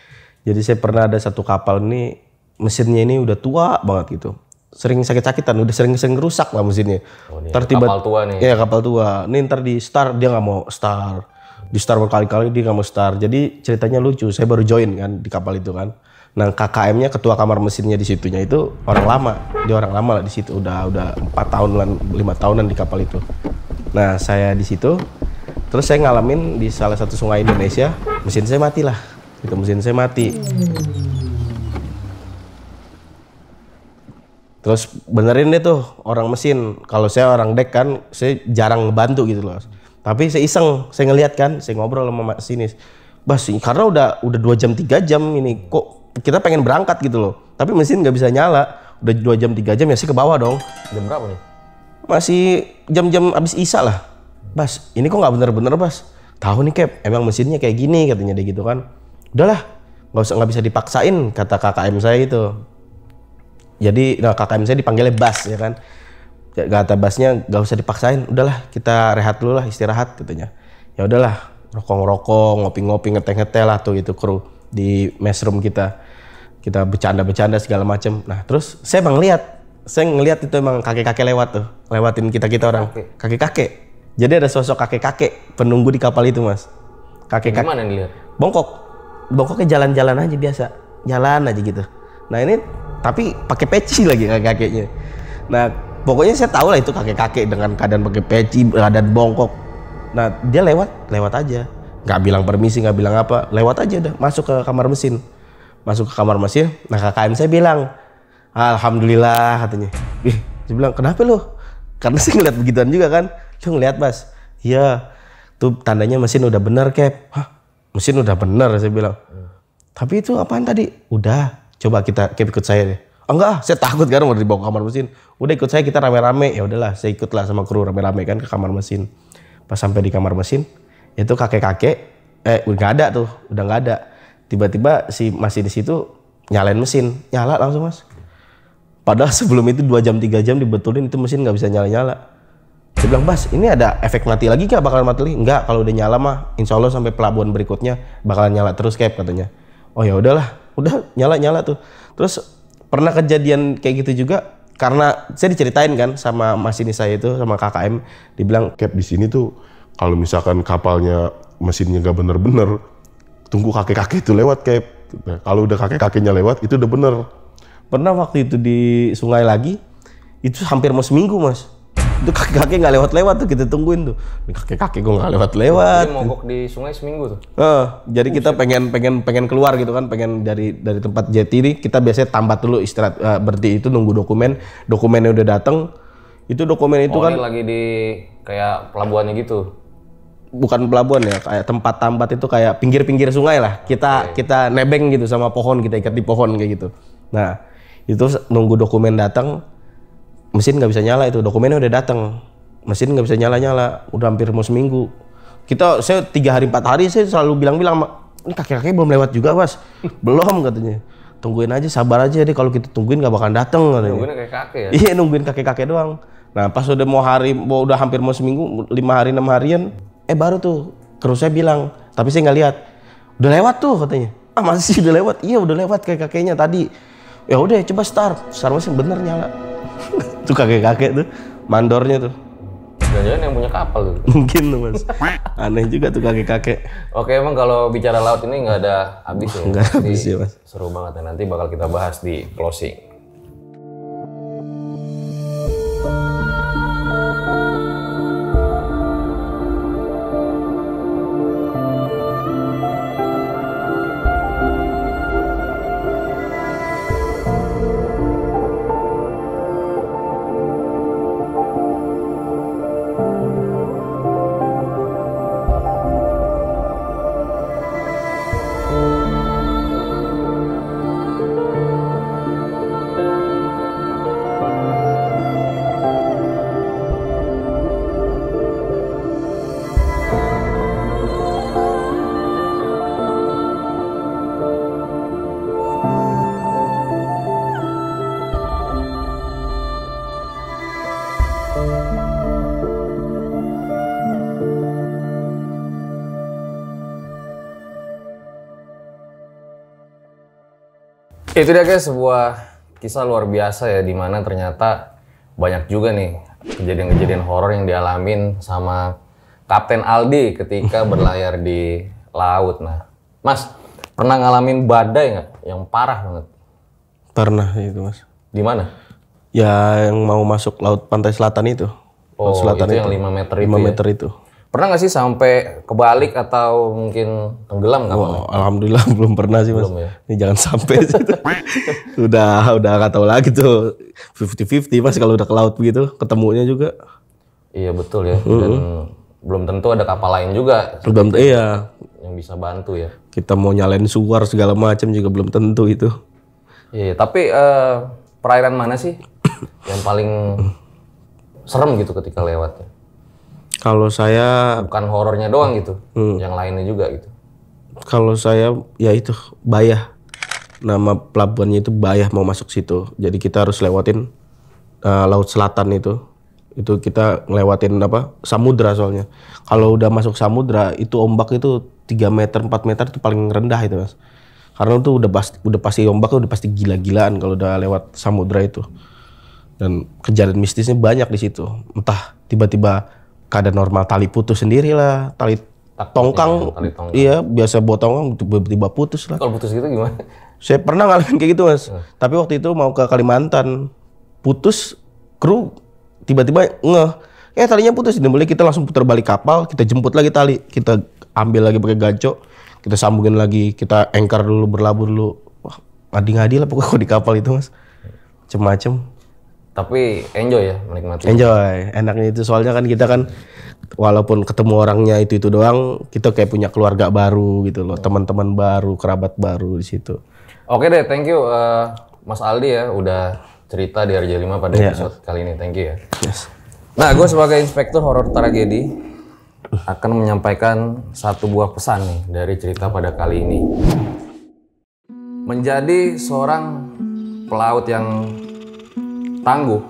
Jadi saya pernah ada satu kapal ini, mesinnya ini udah tua banget gitu. Sering sakit-sakitan, udah sering rusak lah mesinnya. Kapal tua nih? Iya kapal tua, ini ntar di start, dia nggak mau start. Di start berkali-kali dia nggak mau start. Jadi ceritanya lucu, saya baru join kan di kapal itu kan. Nah KKM-nya, ketua kamar mesinnya di situnya itu orang lama. Dia orang lama lah di situ, udah 4 tahunan, 5 tahunan di kapal itu. Nah saya di situ, terus saya ngalamin di salah satu sungai Indonesia, mesin saya mati lah. Itu mesin saya mati. Terus benerin deh tuh orang mesin. Kalau saya orang dek kan, saya jarang ngebantu gitu loh. Tapi saya iseng, saya ngeliat kan, saya ngobrol sama masinis. Bas, karena udah 2 jam 3 jam ini, kok kita pengen berangkat gitu loh. Tapi mesin nggak bisa nyala, udah 2 jam 3 jam ya sih ke bawah dong. Jam berapa nih? Masih jam-jam abis isya lah. Bas, ini kok nggak bener-bener Bas. Tahu nih Cap, emang mesinnya kayak gini katanya dia gitu kan. Udahlah, nggak bisa dipaksain kata KKM saya itu. Jadi KKM saya dipanggilnya Bas ya kan. Kata Basnya nggak usah dipaksain, udahlah kita rehat dulu lah, istirahat katanya. Ya udahlah, rokok-rokok, ngopi-ngopi, ngeteh-ngeteh lah tuh itu kru di mess room kita. Kita bercanda-bercanda segala macam. Nah terus saya ngeliat itu emang kakek-kakek lewat tuh, lewatin kita orang, kakek-kakek. Jadi ada sosok kakek-kakek penunggu di kapal itu mas. Kakek-kakek. Gimana nih lihat? Bongkoknya jalan-jalan aja biasa, jalan aja gitu. Nah ini tapi pakai peci lagi kakek-kakeknya. Nah pokoknya saya tahu lah itu kakek-kakek dengan keadaan pakai peci, keadaan bongkok. Nah dia lewat aja, nggak bilang permisi, nggak bilang apa, lewat aja udah masuk ke kamar mesin. Nah KKM saya bilang, alhamdulillah katanya. Dia bilang kenapa lo? Karena saya ngeliat begituan juga kan. Lu ngeliat mas? Iya. Tuh tandanya mesin udah bener Cap. Hah? Mesin udah bener saya bilang. Tapi itu apaan tadi? Udah. Coba Cap ikut saya deh. Oh, enggak, saya takut kan mau dibawa ke kamar mesin. Udah ikut saya, kita rame-rame. Ya udahlah, saya ikutlah sama kru rame-rame kan ke kamar mesin. Pas sampai di kamar mesin, itu kakek-kakek udah nggak ada. Tiba-tiba si masih di situ nyalain mesin, nyala langsung mas. Padahal sebelum itu 2 jam 3 jam dibetulin itu mesin nggak bisa nyala-nyala. Dia bilang, Bas, ini ada efek mati lagi nggak? Bakalan mati lagi? Enggak, kalau udah nyala mah, insya Allah sampai pelabuhan berikutnya bakalan nyala terus Cap katanya. Oh ya udahlah, udah nyala tuh. Terus pernah kejadian kayak gitu juga karena saya diceritain kan sama masinis saya itu sama KKM, dibilang Cap di sini tuh kalau misalkan kapalnya mesinnya nggak bener-bener, tunggu kakek-kakek itu lewat Cap. Nah, kalau udah kakek-kakeknya lewat itu udah bener. Pernah waktu itu di sungai lagi, itu hampir mau seminggu mas. Itu kakek-kakek nggak lewat-lewat tuh, kita tungguin tuh. Ini kakek-kakek gue nggak lewat-lewat. Jadi mogok di sungai seminggu tuh. Jadi kita pengen keluar gitu kan, pengen dari tempat jeti ini kita biasanya tambat dulu istirahat, berhenti itu nunggu dokumennya udah datang. Itu dokumen itu kan ini lagi di kayak pelabuhannya gitu. Bukan pelabuhan ya, kayak tempat tambat itu kayak pinggir-pinggir sungai lah. Kita nebeng gitu sama pohon, kita ikat di pohon kayak gitu. Nah, itu nunggu dokumen datang, mesin nggak bisa nyala itu, dokumennya udah datang, mesin nggak bisa nyala, udah hampir mau seminggu. Saya 3 hari 4 hari saya selalu bilang, ini kakek-kakek belum lewat juga mas, belum katanya. Tungguin aja, sabar aja deh, kalau kita tungguin nggak bakalan datang katanya. Nungguin kakek-kakek ya? Iya nungguin kakek-kakek doang. Nah pas udah udah hampir mau seminggu, 5 hari 6 harian, baru tuh kru saya bilang, tapi saya nggak lihat, udah lewat tuh katanya. Masih udah lewat? Iya udah lewat kakek-kakeknya tadi. Ya udah coba start mesin bener nyala. Tuh kakek-kakek tuh mandornya tuh. Jangan-jangan yang punya kapal tuh. Mungkin tuh mas. Aneh juga tuh kakek-kakek. Oke, emang kalau bicara laut ini nggak ada habis ya? Nggak habis ya mas. Seru banget ya, nanti bakal kita bahas di closing. Itu dia guys, sebuah kisah luar biasa ya, dimana ternyata banyak juga nih kejadian-kejadian horor yang dialamin sama Kapten Aldi ketika berlayar di laut. Nah, Mas, pernah ngalamin badai nggak yang parah banget? Pernah itu mas. Di mana? Ya yang mau masuk laut pantai selatan itu. Oh, laut selatan itu yang 5 meter itu 5 ya? meter itu. Pernah nggak sih sampai kebalik atau mungkin tenggelam nggak? Wow, alhamdulillah belum pernah sih mas. Belum ya? Ini jangan sampai sih. udah nggak tahu lagi tuh 50-50 mas kalau udah ke laut begitu ketemunya juga. Iya betul ya. Dan belum tentu ada kapal lain juga. Iya. Yang bisa bantu ya. Kita mau nyalain suar segala macam juga belum tentu itu. Iya, tapi perairan mana sih yang paling serem gitu ketika lewat? Kalau saya Bukan horornya doang gitu, yang lainnya juga gitu. Kalau saya ya itu Bayah. Nama pelabuhannya itu Bayah, mau masuk situ. Jadi kita harus lewatin laut selatan itu. Itu kita ngelewatin samudra soalnya. Kalau udah masuk samudra itu ombak itu 3 meter 4 meter itu paling rendah itu mas. Karena tuh udah pasti ombak udah pasti gila-gilaan kalau udah lewat samudra itu. Dan kejadian mistisnya banyak di situ. Entah tiba-tiba keadaan normal tali putus sendiri lah, tali tongkang. tali tongkang. Iya, biasa buat tongkang tiba-tiba putus lah. Kalau putus gitu gimana? Saya pernah ngalamin kayak gitu, Mas. Tapi waktu itu mau ke Kalimantan, putus, kru tiba-tiba talinya putus. Dan boleh kita langsung putar balik kapal, kita jemput lagi tali, kita ambil lagi pakai gaco, kita sambungin lagi, kita anchor dulu, berlabuh dulu. Wah, ngadi-ngadi lah pokoknya di kapal itu, Mas. Macem-macem. Tapi enjoy ya menikmati. Enjoy, enaknya itu soalnya kan kita kan walaupun ketemu orangnya itu doang, kita kayak punya keluarga baru gitu loh, teman-teman baru, kerabat baru di situ. Oke deh, thank you Mas Aldi ya udah cerita di RJ5 pada episode kali ini. Thank you ya. Yes. Nah, gue sebagai inspektur horor tragedi akan menyampaikan satu buah pesan nih dari cerita pada kali ini. Menjadi seorang pelaut yang tangguh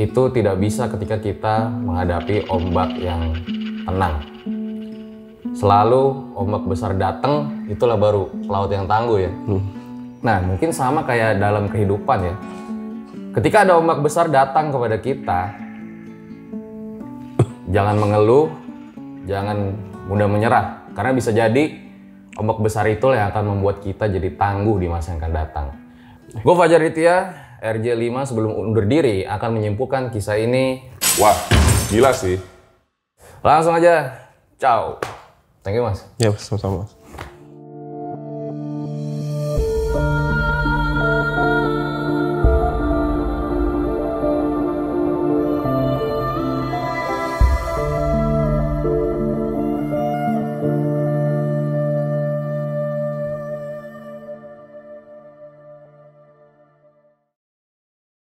itu tidak bisa ketika kita menghadapi ombak yang tenang. Selalu ombak besar datang, itulah baru pelaut yang tangguh ya. Nah, mungkin sama kayak dalam kehidupan ya. Ketika ada ombak besar datang kepada kita, jangan mengeluh, jangan mudah menyerah. Karena bisa jadi ombak besar itulah yang akan membuat kita jadi tangguh di masa yang akan datang. Gue Fajar Ditya, RJ5 sebelum undur diri akan menyimpulkan kisah ini. Wah, gila sih. Langsung aja, ciao. Thank you Mas. Ya, sama-sama.